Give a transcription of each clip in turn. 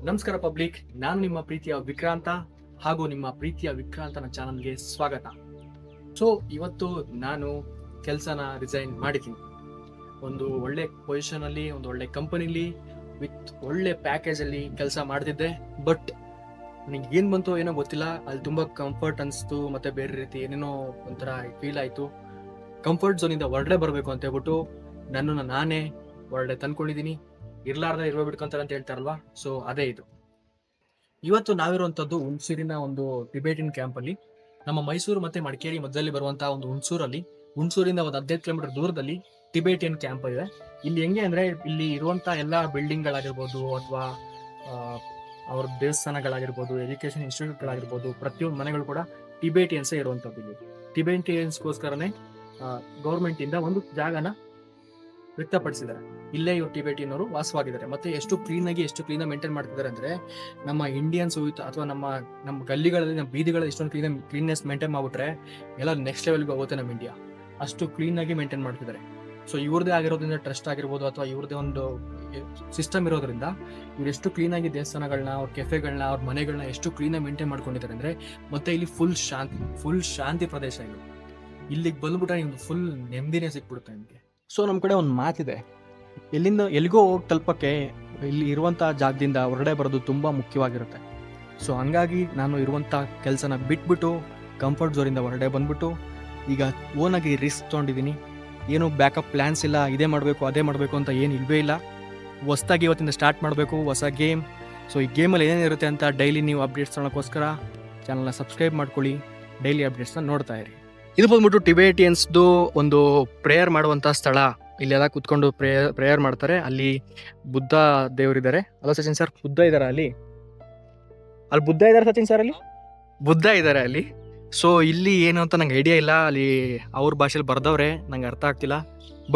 ನಮಸ್ಕಾರ ಪಬ್ಲಿಕ್, ನಾನು ನಿಮ್ಮ ಪ್ರೀತಿಯ ವಿಕ್ರಾಂತ ಹಾಗೂ ನಿಮ್ಮ ಪ್ರೀತಿಯ ವಿಕ್ರಾಂತನ ಚಾನಲ್ಗೆ ಸ್ವಾಗತ. ಸೊ ಇವತ್ತು ನಾನು ಕೆಲಸನ ರಿಸೈನ್ ಮಾಡಿದ್ದೀನಿ. ಒಂದು ಒಳ್ಳೆ ಪೊಸಿಷನ್ ಅಲ್ಲಿ, ಒಂದು ಒಳ್ಳೆ ಕಂಪನಿಲಿ ವಿತ್ ಒಳ್ಳೆ ಪ್ಯಾಕೇಜ್ ಅಲ್ಲಿ ಕೆಲಸ ಮಾಡ್ತಿದ್ದೆ. ಬಟ್ ನನಗೆ ಏನ್ ಬಂತು ಏನೋ ಗೊತ್ತಿಲ್ಲ, ಅಲ್ಲಿ ತುಂಬಾ ಕಂಫರ್ಟ್ ಅನಿಸ್ತು, ಮತ್ತೆ ಬೇರೆ ರೀತಿ ಏನೇನೋ ಒಂಥರ ಫೀಲ್ ಆಯ್ತು. ಕಂಫರ್ಟ್ ಝೋನಿಂದ ಹೊರಗಡೆ ಬರಬೇಕು ಅಂತ ಹೇಳ್ಬಿಟ್ಟು ನನ್ನನ್ನು ನಾನೇ ಹೊರಗಡೆ ತಂದ್ಕೊಂಡಿದ್ದೀನಿ. ಇರ್ಲಾರ್ದ ಇರುವ ಬಿಡ್ಕೊಂತಾರೆ ಅಂತ ಹೇಳ್ತಾರಲ್ವಾ, ಸೊ ಅದೇ ಇದು. ಇವತ್ತು ನಾವಿರುವಂತದ್ದು ಹುಣಸೂರಿನ ಒಂದು ಟಿಬೇಟಿನ್ ಕ್ಯಾಂಪ್ ಅಲ್ಲಿ. ನಮ್ಮ ಮೈಸೂರು ಮತ್ತೆ ಮಡಿಕೇರಿ ಮಧ್ಯದಲ್ಲಿ ಬರುವಂತಹ ಒಂದು ಹುಣಸೂರಿಂದ ಒಂದು 15 ಕಿಲೋಮೀಟರ್ ದೂರದಲ್ಲಿ ಟಿಬೇಟಿಯನ್ ಕ್ಯಾಂಪ್ ಇದೆ. ಇಲ್ಲಿ ಹೆಂಗೆ ಅಂದ್ರೆ, ಇಲ್ಲಿ ಇರುವಂತಹ ಎಲ್ಲಾ ಬಿಲ್ಡಿಂಗ್ ಗಳಾಗಿರ್ಬೋದು ಅಥವಾ ಅವ್ರ ದೇವಸ್ಥಾನಗಳಾಗಿರ್ಬೋದು, ಎಜುಕೇಶನ್ ಇನ್ಸ್ಟಿಟ್ಯೂಟ್ ಗಳಾಗಿರ್ಬೋದು, ಪ್ರತಿಯೊಂದು ಮನೆಗಳು ಕೂಡ ಟಿಬೇಟಿಯನ್ಸೇ ಇರುವಂತದ್ದು. ಇಲ್ಲಿ ಟಿಬೇಟಿಯನ್ಸ್ಗೋಸ್ಕರನೇ ಗೌರ್ಮೆಂಟ್ ಇಂದ ಒಂದು ಜಾಗನ ವ್ಯಕ್ತಪಡಿಸಿದ್ದಾರೆ. ಇಲ್ಲೇ ಇವರು ಟಿಬೇಟಿಯನ್ ಅವರು ವಾಸವಾಗಿದ್ದಾರೆ. ಮತ್ತೆ ಎಷ್ಟು ಕ್ಲೀನ್ ಆಗಿ ಮೇಂಟೈನ್ ಮಾಡ್ತಿದ್ದಾರೆ ಅಂದ್ರೆ, ನಮ್ಮ ಇಂಡಿಯನ್ಸ್ ಅಥವಾ ನಮ್ಮ ಗಲ್ಲಿಗಳಲ್ಲಿ, ನಮ್ಮ ಬೀದಿಗಳಲ್ಲಿ ಇಷ್ಟೊಂದು ಕ್ಲೀನ್ನೆಸ್ ಮೇಂಟೈನ್ ಮಾಡ್ಬಿಟ್ರೆ ಎಲ್ಲ ನೆಕ್ಸ್ಟ್ ಲೆವೆಲ್ಗೆ ಹೋಗುತ್ತೆ ನಮ್ಮ ಇಂಡಿಯಾ. ಅಷ್ಟು ಕ್ಲೀನ್ ಆಗಿ ಮೇಂಟೈನ್ ಮಾಡ್ತಿದ್ದಾರೆ. ಸೊ ಇವ್ರದೇ ಆಗಿರೋದ್ರಿಂದ, ಟ್ರಸ್ಟ್ ಆಗಿರ್ಬೋದು ಅಥವಾ ಇವ್ರದೇ ಒಂದು ಸಿಸ್ಟಮ್ ಇರೋದ್ರಿಂದ, ಇವ್ರು ಎಷ್ಟು ಕ್ಲೀನ್ ಆಗಿ ದೇವಸ್ಥಾನಗಳನ್ನ, ಅವ್ರ ಕೆಫೆಗಳನ್ನ, ಅವ್ರ ಮನೆಗಳನ್ನ ಎಷ್ಟು ಕ್ಲೀನ್ ಆಗಿ ಮೇಂಟೈನ್ ಮಾಡ್ಕೊಂಡಿದ್ದಾರೆ ಅಂದ್ರೆ, ಮತ್ತೆ ಇಲ್ಲಿ ಫುಲ್ ಶಾಂತಿ ಪ್ರದೇಶ ಇದು. ಇಲ್ಲಿಗೆ ಬಂದ್ಬಿಟ್ರೆ ನಿಮ್ಗೆ ಫುಲ್ ನೆಮ್ಮದಿನೇ ಸಿಕ್ಬಿಡುತ್ತೆ ನಿಮಗೆ. ಸೊ ನಮ್ಮ ಕಡೆ ಒಂದು ಮಾತಿದೆ, ಎಲ್ಲಿಗೋ ಹೋಗಿ ತಲುಪಕ್ಕೆ ಇಲ್ಲಿ ಇರುವಂಥ ಜಾಗದಿಂದ ಹೊರಗಡೆ ಬರೋದು ತುಂಬ ಮುಖ್ಯವಾಗಿರುತ್ತೆ. ಸೊ ಹಂಗಾಗಿ ನಾನು ಇರುವಂಥ ಕೆಲಸನ ಬಿಟ್ಬಿಟ್ಟು ಕಂಫರ್ಟ್ ಝೋನಿಂದ ಹೊರಗಡೆ ಬಂದ್ಬಿಟ್ಟು ಈಗ ಓನಾಗಿ ರಿಸ್ಕ್ ತೊಗೊಂಡಿದ್ದೀನಿ. ಏನು ಬ್ಯಾಕಪ್ ಪ್ಲ್ಯಾನ್ಸ್ ಇಲ್ಲ, ಇದೇ ಮಾಡಬೇಕು ಅದೇ ಮಾಡಬೇಕು ಅಂತ ಏನು ಇಲ್ವೇ ಇಲ್ಲ. ಹೊಸ್ದಾಗಿ ಇವತ್ತಿಂದ ಸ್ಟಾರ್ಟ್ ಮಾಡಬೇಕು ಹೊಸ ಗೇಮ್. ಸೊ ಈ ಗೇಮಲ್ಲಿ ಏನೇನಿರುತ್ತೆ ಅಂತ ಡೈಲಿ ನೀವು ಅಪ್ಡೇಟ್ಸ್ ತೊಗೊಳಕ್ಕೋಸ್ಕರ ಚಾನಲ್ನ ಸಬ್ಸ್ಕ್ರೈಬ್ ಮಾಡ್ಕೊಳ್ಳಿ, ಡೈಲಿ ಅಪ್ಡೇಟ್ಸ್ನ ನೋಡ್ತಾ ಇರಿ. ಇದು ಬಂದ್ಬಿಟ್ಟು ಟಿಬೇಟಿಯನ್ಸ್ದು ಒಂದು ಪ್ರೇಯರ್ ಮಾಡುವಂಥ ಸ್ಥಳ. ಇಲ್ಲೆಲ್ಲ ಕೂತ್ಕೊಂಡು ಪ್ರೇಯರ್ ಮಾಡ್ತಾರೆ. ಅಲ್ಲಿ ಬುದ್ಧ ದೇವರಿದ್ದಾರೆ. ಅಲ್ಲ ಸಚಿನ್ ಸರ್, ಬುದ್ಧ ಇದ್ದಾರೆ ಅಲ್ಲಿ ಬುದ್ಧ ಇದ್ದಾರೆ ಸಚಿನ್ ಸರ್, ಅಲ್ಲಿ ಬುದ್ಧ ಇದ್ದಾರೆ ಅಲ್ಲಿ. ಸೊ ಇಲ್ಲಿ ಏನು ಅಂತ ನಂಗೆ ಐಡಿಯಾ ಇಲ್ಲ, ಅಲ್ಲಿ ಅವ್ರ ಭಾಷೆಲಿ ಬರ್ದವ್ರೆ, ನಂಗೆ ಅರ್ಥ ಆಗ್ತಿಲ್ಲ.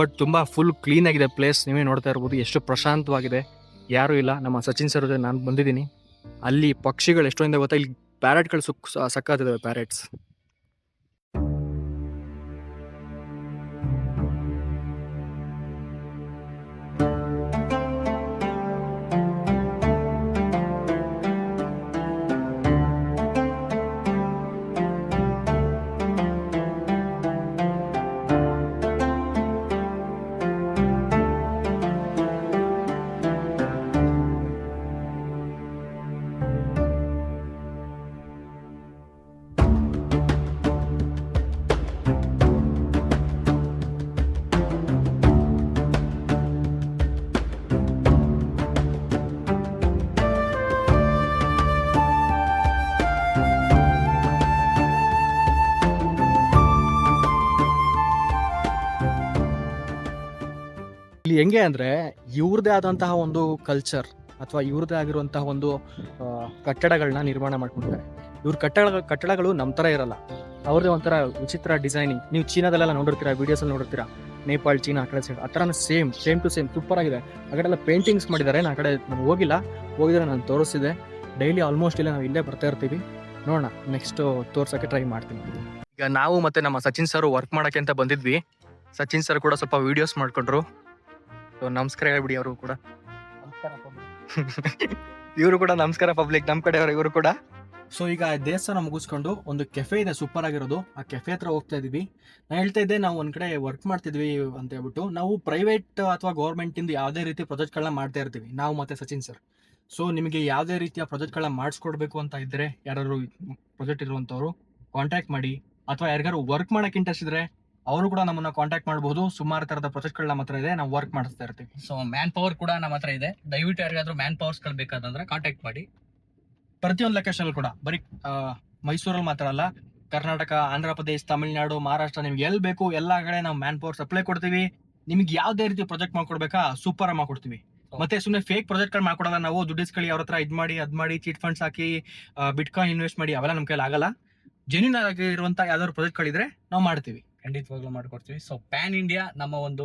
ಬಟ್ ತುಂಬ ಫುಲ್ ಕ್ಲೀನ್ ಆಗಿದೆ ಪ್ಲೇಸ್. ನೀವೇ ನೋಡ್ತಾ ಇರ್ಬೋದು ಎಷ್ಟು ಪ್ರಶಾಂತವಾಗಿದೆ, ಯಾರೂ ಇಲ್ಲ. ನಮ್ಮ ಸಚಿನ್ ಸರ್ ನಾನು ಬಂದಿದ್ದೀನಿ. ಅಲ್ಲಿ ಪಕ್ಷಿಗಳು ಎಷ್ಟೊಂದಿದೆ ಗೊತ್ತಾ, ಇಲ್ಲಿ ಪ್ಯಾರೆಟ್ಗಳು ಸಕ್ಕತ್ತಿದ್ದಾವೆ, ಪ್ಯಾರೆಟ್ಸ್. ಇಲ್ಲಿ ಹೆಂಗೆ ಅಂದರೆ, ಇವ್ರದ್ದೇ ಆದಂತಹ ಒಂದು ಕಲ್ಚರ್ ಅಥವಾ ಇವ್ರದ್ದೇ ಆಗಿರುವಂತಹ ಒಂದು ಕಟ್ಟಡಗಳನ್ನ ನಿರ್ಮಾಣ ಮಾಡ್ಕೊಂಡಿದ್ದಾರೆ. ಇವ್ರ ಕಟ್ಟಡಗಳು ನಮ್ಮ ಥರ ಇರಲ್ಲ, ಅವ್ರದ್ದೇ ಒಂಥರ ವಿಚಿತ್ರ ಡಿಸೈನಿಂಗ್. ನೀವು ಚೀನಾದಲ್ಲೆಲ್ಲ ನೋಡಿರ್ತೀರಾ, ವೀಡಿಯೋಸಲ್ಲಿ ನೋಡಿರ್ತೀರಾ, ನೇಪಾಳ್, ಚೀನಾ ಆ ಕಡೆ ಸೈಡ್ ಆ ಥರ ಸೇಮ್ ಟು ಸೇಮ್ ಸೂಪರ್ ಆಗಿದೆ. ಆ ಕಡೆ ಎಲ್ಲ ಪೇಂಟಿಂಗ್ಸ್ ಮಾಡಿದ್ದಾರೆ. ಆ ಕಡೆ ನಾನು ಹೋಗಿದ್ರೆ ನಾನು ತೋರಿಸಿದೆ. ಡೈಲಿ ಆಲ್ಮೋಸ್ಟ್ ಇಲ್ಲ ನಾವು ಇಲ್ಲೇ ಬರ್ತಾ ಇರ್ತೀವಿ. ನೋಡೋಣ, ನೆಕ್ಸ್ಟ್ ತೋರ್ಸೋಕ್ಕೆ ಟ್ರೈ ಮಾಡ್ತೀನಿ. ಈಗ ನಾವು ಮತ್ತೆ ನಮ್ಮ ಸಚಿನ್ ಸರ್ ವರ್ಕ್ ಮಾಡೋಕ್ಕೆ ಅಂತ ಬಂದಿದ್ವಿ. ಸಚಿನ್ ಸರ್ ಕೂಡ ಸ್ವಲ್ಪ ವೀಡಿಯೋಸ್ ಮಾಡ್ಕೊಂಡ್ರು. ನಮಸ್ಕಾರ ಹೇಳ್ಬಿಡಿ ಅವರು ಕೂಡ. ಇವರು ಕೂಡ ನಮಸ್ಕಾರ ಪಬ್ಲಿಕ್, ನಮ್ಮ ಕಡೆಯವರು ಇವರು ಕೂಡ. ಸೊ ಈಗ ದೇವಸ್ಥಾನ ಮುಗಿಸ್ಕೊಂಡು ಒಂದು ಕೆಫೆ ಇದೆ ಸೂಪರ್ ಆಗಿರೋದು, ಆ ಕೆಫೆ ಹತ್ರ ಹೋಗ್ತಾ ಇದೀವಿ. ನಾನು ಹೇಳ್ತಾ ಇದ್ದೆ, ನಾವು ಒಂದ್ ಕಡೆ ವರ್ಕ್ ಮಾಡ್ತಿದ್ವಿ ಅಂತ ಹೇಳ್ಬಿಟ್ಟು. ನಾವು ಪ್ರೈವೇಟ್ ಅಥವಾ ಗೌರ್ಮೆಂಟ್ ಇಂದ ಯಾವುದೇ ರೀತಿ ಪ್ರಾಜೆಕ್ಟ್ಗಳನ್ನ ಮಾಡ್ತಾ ಇರ್ತೀವಿ, ನಾವು ಮತ್ತೆ ಸಚಿನ್ ಸರ್. ಸೊ ನಿಮಗೆ ಯಾವುದೇ ರೀತಿಯ ಪ್ರಾಜೆಕ್ಟ್ಗಳನ್ನ ಮಾಡಿಸ್ಕೊಡ್ಬೇಕು ಅಂತ ಇದ್ರೆ, ಯಾರು ಪ್ರಾಜೆಕ್ಟ್ ಇರುವಂತವ್ರು ಕಾಂಟ್ಯಾಕ್ಟ್ ಮಾಡಿ. ಅಥವಾ ಯಾರಿಗಾರು ವರ್ಕ್ ಮಾಡಕ್ಕೆ ಇಂಟ್ರೆಸ್ಟ್ ಇದ್ರೆ ಅವರು ಕೂಡ ನಮ್ಮನ್ನ ಕಾಂಟ್ಯಾಕ್ಟ್ ಮಾಡಬಹುದು. ಸುಮಾರು ತರದ ಪ್ರಾಜೆಕ್ಟ್ಗಳು ನಮ್ಮ ಹತ್ರ ಇದೆ, ನಾವು ವರ್ಕ್ ಮಾಡಿಸ್ತಾ ಇರ್ತೀವಿ. ಸೊ ಮ್ಯಾನ್ ಪವರ್ ಕೂಡ ನಮ್ಮ ಹತ್ರ ಇದೆ. ದಯವಿಟ್ಟು ಯಾರಿಗಾದ್ರೂ ಮ್ಯಾನ್ ಪವರ್ಸ್ ಬೇಕಾದಂದ್ರೆ ಕಾಂಟ್ಯಾಕ್ಟ್ ಮಾಡಿ. ಪ್ರತಿಯೊಂದು ಲೊಕೇಶನ್ ಕೂಡ, ಬರೀ ಮೈಸೂರಲ್ಲಿ ಮಾತ್ರ ಅಲ್ಲ, ಕರ್ನಾಟಕ, ಆಂಧ್ರ ಪ್ರದೇಶ್, ತಮಿಳುನಾಡು, ಮಹಾರಾಷ್ಟ್ರ, ನಿಮ್ಗೆ ಎಲ್ಲಿ ಬೇಕು ಎಲ್ಲಾ ಕಡೆ ನಾವು ಮ್ಯಾನ್ ಪವರ್ ಸಪ್ಲೈ ಕೊಡ್ತೀವಿ. ನಿಮ್ಗೆ ಯಾವ್ದೇ ರೀತಿ ಪ್ರಾಜೆಕ್ಟ್ ಮಾಡ್ಕೊಡ್ಬೇಕಾ ಸೂಪರ್ ಆಗಿ ಮಾಡ್ಕೊಡ್ತೀವಿ. ಮತ್ತೆ ಸುಮ್ಮನೆ ಫೇಕ್ ಪ್ರಾಜೆಕ್ಟ್ ಗಳು ಮಾಡ್ಕೊಡಲ್ಲ ನಾವು. ದುಡ್ಡು ಇಸ್ಕೊಳ್ಳಿ ಅವ್ರ ಹತ್ರ, ಅದ್ ಮಾಡಿ ಚೀಟ್ ಫಂಡ್ಸ್ ಹಾಕಿ ಬಿಟ್ಕಾಯಿನ್ ಇನ್ವೆಸ್ಟ್ ಮಾಡಿ, ಅವೆಲ್ಲ ನಮ್ಮ ಕೈಲಿ ಆಗಲ್ಲ. ಜೆನ್ಯೂನ್ ಆಗಿರುವಂತ ಯಾವ್ದಾದ್ರು ಪ್ರಾಜೆಕ್ಟ್ ಗಳಿದ್ರೆ ನಾವು ಮಾಡ್ತೀವಿ, ಖಂಡಿತವಾಗ್ಲೂ ಮಾಡ್ಕೊಡ್ತೀವಿ. ಸೊ ಪ್ಯಾನ್ ಇಂಡಿಯಾ ನಮ್ಮ ಒಂದು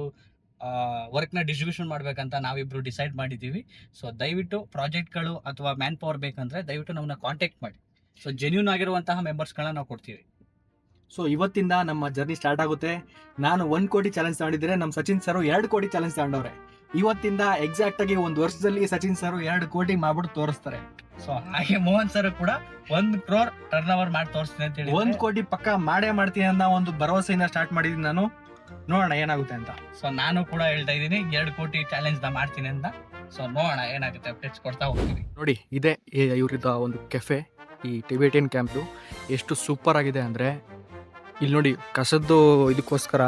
ವರ್ಕ್ನ ಡಿಸ್ಟ್ರಿಬ್ಯೂಷನ್ ಮಾಡ್ಬೇಕಂತ ನಾವಿಬ್ರು ಡಿಸೈಡ್ ಮಾಡಿದ್ದೀವಿ. ಸೊ ದಯವಿಟ್ಟು ಪ್ರಾಜೆಕ್ಟ್ಗಳು ಅಥವಾ ಮ್ಯಾನ್ ಪವರ್ ಬೇಕಂದ್ರೆ ದಯವಿಟ್ಟು ನಮ್ಮನ್ನ ಕಾಂಟ್ಯಾಕ್ಟ್ ಮಾಡಿ. ಸೊ ಜೆನ್ಯೂನ್ ಆಗಿರುವಂತಹ ಮೆಂಬರ್ಸ್ಗಳನ್ನ ನಾವು ಕೊಡ್ತೀವಿ. ಸೊ ಇವತ್ತಿಂದ ನಮ್ಮ ಜರ್ನಿ ಸ್ಟಾರ್ಟ್ ಆಗುತ್ತೆ. ನಾನು 1 ಕೋಟಿ ಚಾಲೆಂಜ್ ತಗೊಂಡಿದ್ರೆ, ನಮ್ಮ ಸಚಿನ್ ಸರ್ 2 ಕೋಟಿ ಚಾಲೆಂಜ್ ತಗೊಂಡವ್ರೆ. ಇವತ್ತಿಂದ ಎಕ್ಸಾಕ್ಟ್ ಆಗಿ ಒಂದು ವರ್ಷದಲ್ಲಿ ಸಚಿನ್ ಸರ್ 2 ಕೋಟಿ ಮಾಡ್ಬಿಟ್ಟು ತೋರಿಸ್ತಾರೆ. ಸೊ ಹಾಗೆ ಮೋಹನ್ ಸರ್ ಕೂಡ 1 crore ಟರ್ನ್ ಓವರ್ ಮಾಡಿ ತೋರಿಸ್ತೀನಿ ಅಂತ ಹೇಳಿ 1 ಕೋಟಿ ಪಕ್ಕ ಮಾಡೇ ಮಾಡ್ತೀನಿ ಅನ್ನೋ ಒಂದು ಭರವಸೆಯಿಂದ ಸ್ಟಾರ್ಟ್ ಮಾಡಿದೀನಿ ನಾನು. ನೋಡೋಣ ಏನಾಗುತ್ತೆ ಅಂತ. ಸೊ ನಾನು ಕೂಡ ಹೇಳ್ತಾ ಇದ್ದೀನಿ 2 ಕೋಟಿ ಚಾಲೆಂಜ್ ನ ಮಾಡ್ತೀನಿ ಅಂತ. ಸೊ ನೋಡೋಣ ಏನಾಗುತ್ತೆ, ಅಪ್ಡೇಟ್ಸ್ ಕೊಡ್ತಾ ಹೋಗ್ತೀವಿ. ನೋಡಿ ಇದೇ ಇವ್ರಿದ್ದ ಒಂದು ಕೆಫೆ, ಈ ಟಿಬೇಟಿಯನ್ ಕ್ಯಾಂಪ್ದು. ಎಷ್ಟು ಸೂಪರ್ ಆಗಿದೆ ಅಂದರೆ ಇಲ್ಲಿ ನೋಡಿ ಕಸದ್ದು ಇದಕ್ಕೋಸ್ಕರ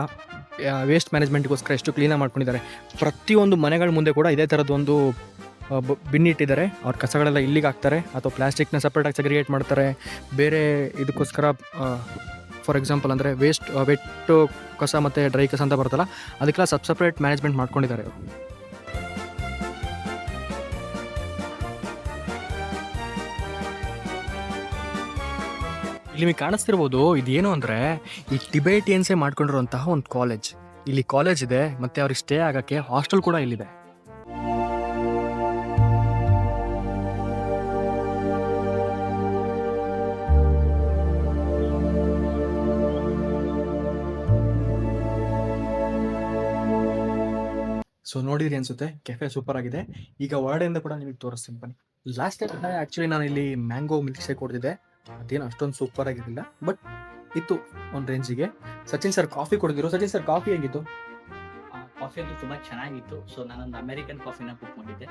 ವೇಸ್ಟ್ ಮ್ಯಾನೇಜ್ಮೆಂಟ್ಗೋಸ್ಕರ ಎಷ್ಟು ಕ್ಲೀನಾಗಿ ಮಾಡ್ಕೊಂಡಿದ್ದಾರೆ. ಪ್ರತಿಯೊಂದು ಮನೆಗಳ ಮುಂದೆ ಕೂಡ ಇದೇ ಥರದ್ದೊಂದು ಬಿನ್ ಇಟ್ಟಿದ್ದಾರೆ. ಅವ್ರ ಕಸಗಳೆಲ್ಲ ಇಲ್ಲಿಗೆ ಹಾಕ್ತಾರೆ ಅಥವಾ ಪ್ಲಾಸ್ಟಿಕ್ನ ಸಪ್ರೇಟಾಗಿ ಸೆಗ್ರಿಗೇಟ್ ಮಾಡ್ತಾರೆ. ಬೇರೆ ಇದಕ್ಕೋಸ್ಕರ ಫಾರ್ ಎಕ್ಸಾಂಪಲ್ ಅಂದರೆ ವೆಟ್ ಕಸ ಮತ್ತು ಡ್ರೈ ಕಸ ಅಂತ ಬರುತ್ತಲ್ಲ, ಅದಕ್ಕೆಲ್ಲ ಸಪ್ರೇಟ್ ಮ್ಯಾನೇಜ್ಮೆಂಟ್ ಮಾಡ್ಕೊಂಡಿದ್ದಾರೆ. ಇಲ್ಲಿ ನಿಮಗೆ ಕಾಣಿಸ್ತಿರ್ಬೋದು, ಇದೇನು ಅಂದರೆ ಈ ಟಿಬೇಟಿಯನ್ಸೇ ಮಾಡ್ಕೊಂಡಿರುವಂತಹ ಒಂದು ಕಾಲೇಜ್. ಇಲ್ಲಿ ಕಾಲೇಜ್ ಇದೆ ಮತ್ತು ಅವ್ರಿಗೆ ಸ್ಟೇ ಆಗೋಕ್ಕೆ ಹಾಸ್ಟೆಲ್ ಕೂಡ ಇಲ್ಲಿದೆ. ಸೊ ನೋಡಿದ್ರಿ ಅನ್ಸುತ್ತೆ, ಕೆಫೆ ಸೂಪರ್ ಆಗಿದೆ. ಈಗ ಹೊರಡೆಯಿಂದ ಕೂಡ ನಿಮಗೆ ತೋರಿಸ್ತೀನಿ ಬನ್ನಿ. ಲಾಸ್ಟ್ ಟೈಮ್ ಆ್ಯಕ್ಚುಲಿ ನಾನು ಇಲ್ಲಿ ಮ್ಯಾಂಗೋ ಮಿಲ್ಕ್ ಶೇಕ್ ಕೊಡ್ತಿದ್ದೆ. ಅದೇನು ಅಷ್ಟೊಂದು ಸೂಪರ್ ಆಗಿರಲಿಲ್ಲ, ಬಟ್ ಇತ್ತು ಒಂದು ರೇಂಜಿಗೆ. ಸಚಿನ್ ಸರ್ ಕಾಫಿ ಕೊಡ್ತಿದ್ರು. ಸಚಿನ್ ಸರ್ ಕಾಫಿ ಹೇಗಿತ್ತು? ಕಾಫಿ ಅಂತೂ ತುಂಬ ಚೆನ್ನಾಗಿತ್ತು. ಸೊ ನಾನೊಂದು ಅಮೆರಿಕನ್ ಕಾಫಿನ ಬುಕ್ ಮಾಡಿದ್ದೆ.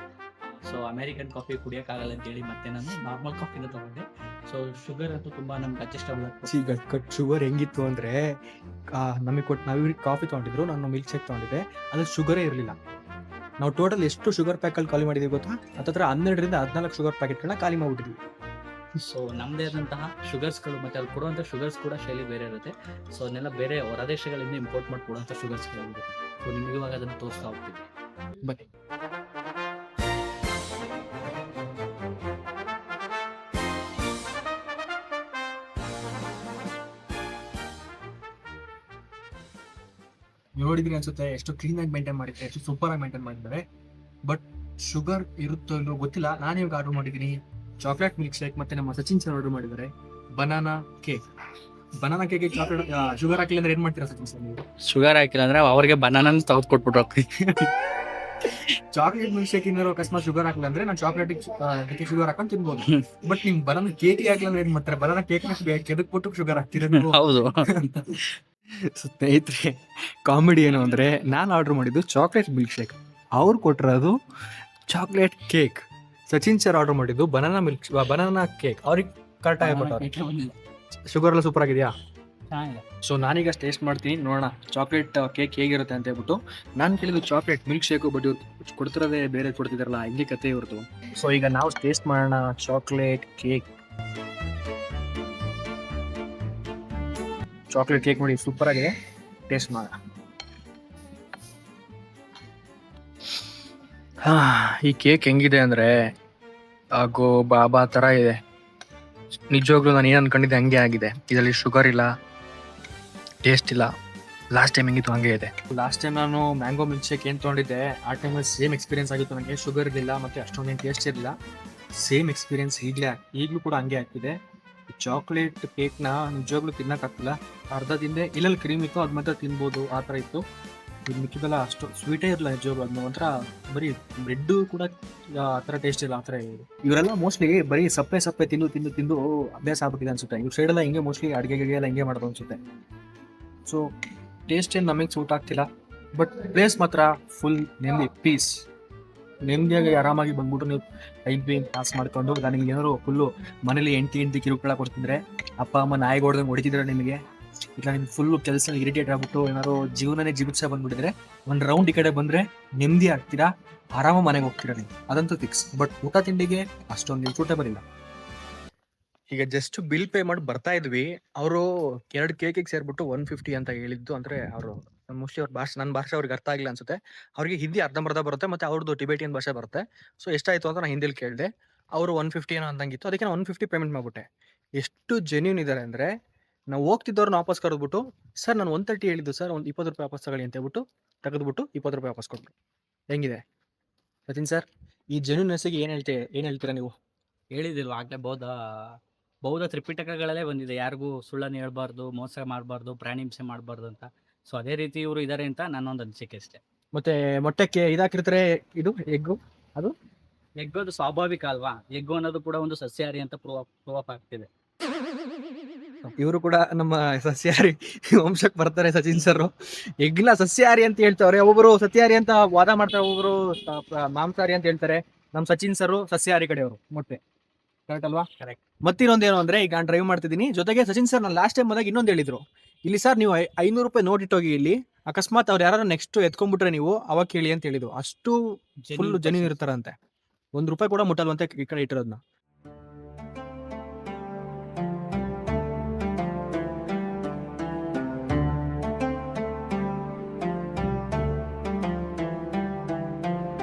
ಸೊ ಅಮೆರಿಕನ್ ಕಾಫಿ ಕುಡಿಯೋಕ್ಕಾಗಲ್ಲ ಅಂತೇಳಿ ಮತ್ತೆ ನಾನು ನಾರ್ಮಲ್ ಕಾಫಿನ ತೊಗೊಂಡೆ. ಸೊ ಶುಗರ್ ಅಂತೂ ತುಂಬ ನಮ್ಗೆ ಅಡ್ಜಸ್ಟಬಲ್ ಆಗ್ತದೆ. ಕಟ್ ಶುಗರ್ ಹೆಂಗಿತ್ತು ಅಂದರೆ ನಮಗೆ ನಾವಿವ್ರಿಗೆ ಕಾಫಿ ತೊಗೊಂಡಿದ್ರು, ನಾನು ಮಿಲ್ಕ್ ಶೇಕ್ ತೊಗೊಂಡಿದ್ದೆ, ಅದ್ರಲ್ಲಿ ಶುಗರೇ ಇರಲಿಲ್ಲ. ನಾವು ಟೋಟಲ್ ಎಷ್ಟು ಶುಗರ್ ಪ್ಯಾಕಲ್ಲಿ ಖಾಲಿ ಮಾಡಿದ್ದೀವಿ ಗೊತ್ತಾ? ಹತ್ತತ್ರ 12ರಿಂದ 14 ಶುಗರ್ ಪ್ಯಾಕೆಟ್ಗಳನ್ನ ಖಾಲಿ ಮಾಡಿಬಿಟ್ಟಿದ್ವಿ. ಸೊ ನಮ್ಮದೇ ಆದಂತಹ ಶುಗರ್ಸ್ಗಳು ಮತ್ತು ಅಲ್ಲಿ ಕೊಡುವಂಥ ಶುಗರ್ಸ್ ಕೂಡ ಶೈಲಿ ಬೇರೆ ಇರುತ್ತೆ. ಸೊ ಅದನ್ನೆಲ್ಲ ಬೇರೆ ಹೊರದೇಶಗಳಿಂದ ಇಂಪೋರ್ಟ್ ಮಾಡಿ ಕೊಡುವಂಥ ಶುಗರ್ಸ್ಗಳಿರುತ್ತೆ. ಸೊ ನಿಮ್ಗೆ ಇವಾಗ ಅದನ್ನು ತೋರಿಸ್ತಾ ಹೋಗ್ತೀವಿ ಬನ್ನಿ. ನೋಡಿದ್ರಿ ಅನ್ಸುತ್ತೆ ಎಷ್ಟು ಕ್ಲೀನ್ ಆಗಿ ಮೇಂಟೈನ್ ಮಾಡಿದ್ದಾರೆ, ಎಷ್ಟು ಸೂಪರ್ ಆಗಿ ಮೇಂಟೈನ್ ಮಾಡಿದ್ದಾರೆ. ಬಟ್ ಶುಗರ್ ಇರುತ್ತೋ ಇಲ್ಲೋ ಗೊತ್ತಿಲ್ಲ. ನಾನು ಇವಾಗ ಆರ್ಡರ್ ಮಾಡಿದ್ದೀನಿ ಚಾಕ್ಲೇಟ್ ಮಿಲ್ಕ್ ಶೇಕ್, ಮತ್ತೆ ನಮ್ಮ ಸಚಿನ್ ಸರ್ ಆರ್ಡರ್ ಮಾಡಿದ್ದಾರೆ banana cake. Banana cake chocolate sugar ಹಾಕಿಲ್ಲ ಅಂದ್ರೆ ಏನ್ ಮಾಡ್ತೀರಾ ಸಚಿನ್ ಸರ್ ನೀವು? ಶುಗರ್ ಹಾಕಿಲ್ಲ ಅಂದ್ರೆ ಅವ್ರಿಗೆ ಬನಾನ ತೆಗೆದು ಕೊಟ್ಬಿಟ್ಟು ಹೋಗ್ತೀವಿ. ಚಾಕ್ಲೇಟ್ ಮಿಲ್ಕ್ ಶೇಕ್ ಏನಾದ್ರು ಅಕಸ್ಮಾತ್ ಶುಗರ್ ಹಾಕಿಲ್ಲ ಅಂದ್ರೆ ನಾನು ಚಾಕ್ಲೇಟ್ ಶುಗರ್ ಹಾಕೊಂಡು ತಿನ್ಬೋದು. ಬಟ್ ನಿಮ್ ಬನಾನಾ ಕೇಕ್ ಹಾಕಿಲ್ಲ ಅಂದ್ರೆ ಏನ್ ಮಾಡ್ತಾರೆ? ಬನಾನಾ ಕೇಕ್ ಕೆದಕ್ಬಿಟ್ಟು ಶುಗರ್ ಹಾಕ್ತೀರ ನೀವು? ಹೌದು. ಸ್ನೇಹಿತರೆ, ಕಾಮಿಡಿ ಏನು ಅಂದರೆ ನಾನು ಆರ್ಡರ್ ಮಾಡಿದ್ದು ಚಾಕ್ಲೇಟ್ ಮಿಲ್ಕ್ ಶೇಕ್, ಅವ್ರು ಕೊಟ್ಟಿರೋದು chocolate cake. Sachin sir order ಮಾಡಿದ್ದು ಬನಾನಾ ಕೇಕ್. ಅವ್ರಿಗೆ ಕರೆಕ್ಟಾಗಿ ಕೊಟ್ಟವ್ರು. ಶುಗರ್ ಎಲ್ಲ ಸೂಪರ್ ಆಗಿದೆಯಾ? ಸೊ ನಾನೀಗ ಟೇಸ್ಟ್ ಮಾಡ್ತೀನಿ, ನೋಡೋಣ ಚಾಕ್ಲೇಟ್ ಕೇಕ್ ಹೇಗಿರುತ್ತೆ ಅಂತ ಹೇಳ್ಬಿಟ್ಟು. ನಾನು ಕೇಳಿದ್ದು ಚಾಕ್ಲೇಟ್ ಮಿಲ್ಕ್ ಶೇಕು, ಬಟ್ ಇವ್ರು ಕೊಡ್ತಿರೋದೇ ಬೇರೆ ಕೊಡ್ತಿದಾರಲ್ಲ, ಇಲ್ಲಿ ಕತೆ ಇವ್ರದ್ದು. ಸೊ ಈಗ ನಾವು ಟೇಸ್ಟ್ ಮಾಡೋಣ ಚಾಕ್ಲೇಟ್ ಕೇಕ್. ಚಾಕ್ಲೇಟ್ ಕೇಕ್ ನೋಡಿ ಸೂಪರ್ ಆಗಿದೆ, ಟೇಸ್ಟ್ ಮಾಡೋಣ. ಈ ಕೇಕ್ ಹೆಂಗಿದೆ ಅಂದರೆ ಆಗೋ ಬಾಬಾ ಥರ ಇದೆ. ನಿಜವಾಗ್ಲೂ ನಾನು ಏನು ಅನ್ಕೊಂಡಿದ್ದೆ ಹಂಗೆ ಆಗಿದೆ. ಇದರಲ್ಲಿ ಶುಗರ್ ಇಲ್ಲ, ಟೇಸ್ಟ್ ಇಲ್ಲ. ಲಾಸ್ಟ್ ಟೈಮ್ ಹೆಂಗಿತ್ತು ಹಂಗೆ ಇದೆ. ಲಾಸ್ಟ್ ಟೈಮ್ ನಾನು ಮ್ಯಾಂಗೋ ಮಿಲ್ಕ್ ಶೇಕ್ ಏನು ತೊಗೊಂಡಿದ್ದೆ ಆ ಟೈಮಲ್ಲಿ ಸೇಮ್ ಎಕ್ಸ್ಪೀರಿಯನ್ಸ್ ಆಗಿತ್ತು. ನನಗೆ ಶುಗರ್ ಇರಲಿಲ್ಲ ಮತ್ತು ಅಷ್ಟೊಂದೇನು ಟೇಸ್ಟ್ ಇರಲಿಲ್ಲ. ಸೇಮ್ ಎಕ್ಸ್ಪೀರಿಯನ್ಸ್ ಈಗಲೂ ಕೂಡ ಹಂಗೆ ಆಗ್ತಿದೆ. ಚಾಕ್ಲೇಟ್ ಕೇಕ್ನ ನಿಜವಾಗ್ಲೂ ತಿನ್ನೋಕ್ಕಾಗ್ತಿಲ್ಲ. ಅರ್ಧ ತಿಂದೆ, ಇಲ್ಲಲ್ಲಿ ಕ್ರೀಮ್ ಇತ್ತು ಅದು ಮಾತ್ರ ತಿನ್ಬೋದು, ಆ ಥರ ಇತ್ತು. ಇದು ಮಿಕ್ಕಿದೆಲ್ಲ ಅಷ್ಟು ಸ್ವೀಟೇ ಇರಲ್ಲ ನಿಜವಾಗ್ಲೂ. ಅದನ್ನ ಒಂಥರ ಬರೀ ಬ್ರೆಡ್ಡು ಕೂಡ ಆ ಥರ ಟೇಸ್ಟ್ ಇಲ್ಲ, ಆ ಥರ ಇದೆ. ಇವರೆಲ್ಲ ಮೋಸ್ಟ್ಲಿ ಬರೀ ಸಪ್ಪೆ ತಿಂದು ಅಭ್ಯಾಸ ಆಗ್ಬಿಟ್ಟಿದೆ ಅನ್ಸುತ್ತೆ. ಇವ್ರ ಸೈಡೆಲ್ಲ ಹಿಂಗೆ ಮೋಸ್ಟ್ಲಿ ಅಡುಗೆ ಎಲ್ಲ ಹಿಂಗೆ ಮಾಡೋದು ಅನ್ಸುತ್ತೆ. ಸೊ ಟೇಸ್ಟ್ ಏನು ನಮಗೆ ಸೂಟ್ ಆಗ್ತಿಲ್ಲ, ಬಟ್ ಪ್ಲೇಸ್ ಮಾತ್ರ ಫುಲ್ ನೆಮ್ಮದಿಯಾಗಿ ಆರಾಮಾಗಿ ಬಂದ್ಬಿಟ್ಟು ನೀವು ಟೈಮ್ ಪಾಸ್ ಮಾಡ್ಕೊಂಡು. ನನಗೆ ಏನಾದ್ರು ಫುಲ್ಲು ಮನೇಲಿ ಹೆಂಡತಿ ಕಿರುಕುಳ ಕೊಡ್ತಿದ್ರೆ, ಅಪ್ಪ ಅಮ್ಮ ನಾಯಿಗೆ ಹೊಡೆದಂಗೆ ಹೊಡಿತಿದ್ರೆ ನಿಮಗೆ, ಇಲ್ಲ ನಿಮ್ಗೆ ಫುಲ್ಲು ಕೆಲಸ ಇರಿಟೇಟ್ ಆಗ್ಬಿಟ್ಟು ಏನಾದ್ರು ಜೀವನನೇ ಜಿಗುಪ್ಸೆ ಬಂದ್ಬಿಟ್ಟಿದ್ರೆ, ಒಂದು ರೌಂಡ್ ಈ ಕಡೆ ಬಂದರೆ ನೆಮ್ಮದಿ ಆಗ್ತೀರಾ, ಆರಾಮ ಮನೆಗೆ ಹೋಗ್ತೀರಾ ನೀವು, ಅದಂತೂ ಫಿಕ್ಸ್. ಬಟ್ ಊಟ ತಿಂಡಿಗೆ ಅಷ್ಟೊಂದು ಸೂಟೇಬಲ್ ಇಲ್ಲ. ಈಗ ಜಸ್ಟ್ ಬಿಲ್ ಪೇ ಮಾಡಿ ಬರ್ತಾ ಇದ್ವಿ. ಅವರು 2 ಕೇಕಿಗೆ ಸೇರ್ಬಿಟ್ಟು 150 ಅಂತ ಹೇಳಿದ್ದು. ಅಂದರೆ ಅವರು ಮೋಸ್ಟ್ಲಿ ಅವ್ರ ಭಾಷೆ, ನನ್ನ ಭಾಷೆ ಅವ್ರಿಗೆ ಅರ್ಥ ಆಗಿಲ್ಲ ಅನ್ಸುತ್ತೆ. ಅವ್ರಿಗೆ ಹಿಂದಿ ಅರ್ಧಂಬರ್ಧ ಬರುತ್ತೆ, ಮತ್ತು ಅವ್ರದ್ದು ಟಿಬೇಟಿಯನ್ ಭಾಷೆ ಬರುತ್ತೆ. ಸೊ ಎಷ್ಟಾಯಿತು ಅಂತ ನಾನು ಹಿಂದಿಲಿ ಕೇಳಿದೆ. ಅವರು 150 ಏನೋ ಅಂದಂಗಿತ್ತು. ಅದಕ್ಕೆ ನಾನು 150 ಪೇಮೆಂಟ್ ಮಾಡಿಬಿಟ್ಟೆ. ಎಷ್ಟು ಜೆನ್ಯೂನ್ ಇದ್ದಾರೆ ಅಂದರೆ, ನಾವು ಹೋಗ್ತಿದ್ದವ್ರನ್ನ ವಾಪಸ್ ಕರೆದ್ಬಿಟ್ಟು, ಸರ್ ನಾನು 130 ಹೇಳಿದ್ದು ಸರ್, ಒಂದು 20 ರೂಪಾಯಿ ವಾಪಸ್ ತಗೊಳ್ಳಿ ಅಂತ ಹೇಳ್ಬಿಟ್ಟು ತೆಗೆದುಬಿಟ್ಟು 20 ರೂಪಾಯಿ ವಾಪಸ್ ಕೊಟ್ಟರು. ಹೆಂಗಿದೆ ಸಚಿನ್ ಸರ್? ಈ ಜೆನ್ಯೂನ್ನೆಸ್ಸಿಗೆ ಏನು ಹೇಳ್ತೀರಾ ನೀವು? ಹೇಳಿದಿಲ್ವ ಆಗಲೇ ಬೌದ್ಧ ತ್ರಿಪಿಟಕಗಳಲ್ಲೇ ಬಂದಿದೆ, ಯಾರಿಗೂ ಸುಳ್ಳನ್ನು ಹೇಳ್ಬಾರ್ದು, ಮೋಸ ಮಾಡಬಾರ್ದು, ಪ್ರಾಣಿ ಹಿಂಸೆ ಮಾಡಬಾರ್ದು ಅಂತ. ಸೊ ಅದೇ ರೀತಿ ಇವರು ಇದ್ದಾರೆ ಅಂತ ನನ್ನೊಂದು ಅನಿಸಿಕೆ ಅಷ್ಟೇ. ಮತ್ತೆ ಮೊಟ್ಟೆಕ್ಕೆ ಇದಾಕಿರ್ತಾರೆ, ಇದು ಎಗ್ಗು ಅದು ಎಗ್ ಅದು ಸ್ವಾಭಾವಿಕ ಅಲ್ವಾ, ಎಗ್ಗು ಅನ್ನೋದು ಕೂಡ ಒಂದು ಸಸ್ಯಾಹಾರಿ ಅಂತ ಪ್ರೂವ್ ಆಗ್ತಿದೆ. ಇವರು ಕೂಡ ನಮ್ಮ ಸಸ್ಯಾಹಾರಿ ವಂಶಕ್ಕೆ ಬರ್ತಾರೆ ಸಚಿನ್ ಸರ್. ಎಗ್ನ ಸಸ್ಯಾಹಾರಿ ಅಂತ ಹೇಳ್ತಾವ್ರೆ, ಒಬ್ಬರು ಸಸ್ಯಾಹಾರಿ ಅಂತ ವಾದ ಮಾಡ್ತಾರೆ, ಒಬ್ಬರು ಮಾಂಸಾಹಾರಿ ಅಂತ ಹೇಳ್ತಾರೆ. ನಮ್ಮ ಸಚಿನ್ ಸರ್ ಸಸ್ಯಾಹಾರಿ ಕಡೆಯವರು ಮೊಟ್ಟೆ, ಕರೆಕ್ಟ್ ಅಲ್ವಾ? ಕರೆಕ್ಟ್. ಮತ್ತಿನ್ನೊಂದೇನು ಅಂದ್ರೆ, ಈಗ ನಾನು ಡ್ರೈವ್ ಮಾಡ್ತಿದ್ದೀನಿ, ಜೊತೆಗೆ ಸಚಿನ್ ಸರ್ ನಾನು ಲಾಸ್ಟ್ ಟೈಮ್ ಬಂದಾಗ ಇನ್ನೊಂದು ಹೇಳಿದ್ರು, ಇಲ್ಲಿ ಸರ್ ನೀವು 500 ರೂಪಾಯಿ ನೋಟ್ ಇಟ್ಟೋಗಿ, ಇಲ್ಲಿ ಅಕಸ್ಮಾತ್ ಅವ್ರು ಯಾರು ನೆಕ್ಸ್ಟ್ ಎತ್ಕೊಂಡ್ಬಿಟ್ರೆ ನೀವು ಅವಾಗ ಕೇಳಿ ಅಂತ ಹೇಳಿದ್ರು. ಅಷ್ಟು ಫುಲ್ ಜೆನ್ಯೂನ್ ಇರ್ತಾರಂತೆ, ₹1 ಕೂಡ ಮುಟ್ಟಲ್ವಂತೆ ಈ ಕಡೆ ಇಟ್ಟಿರೋದನ್ನ.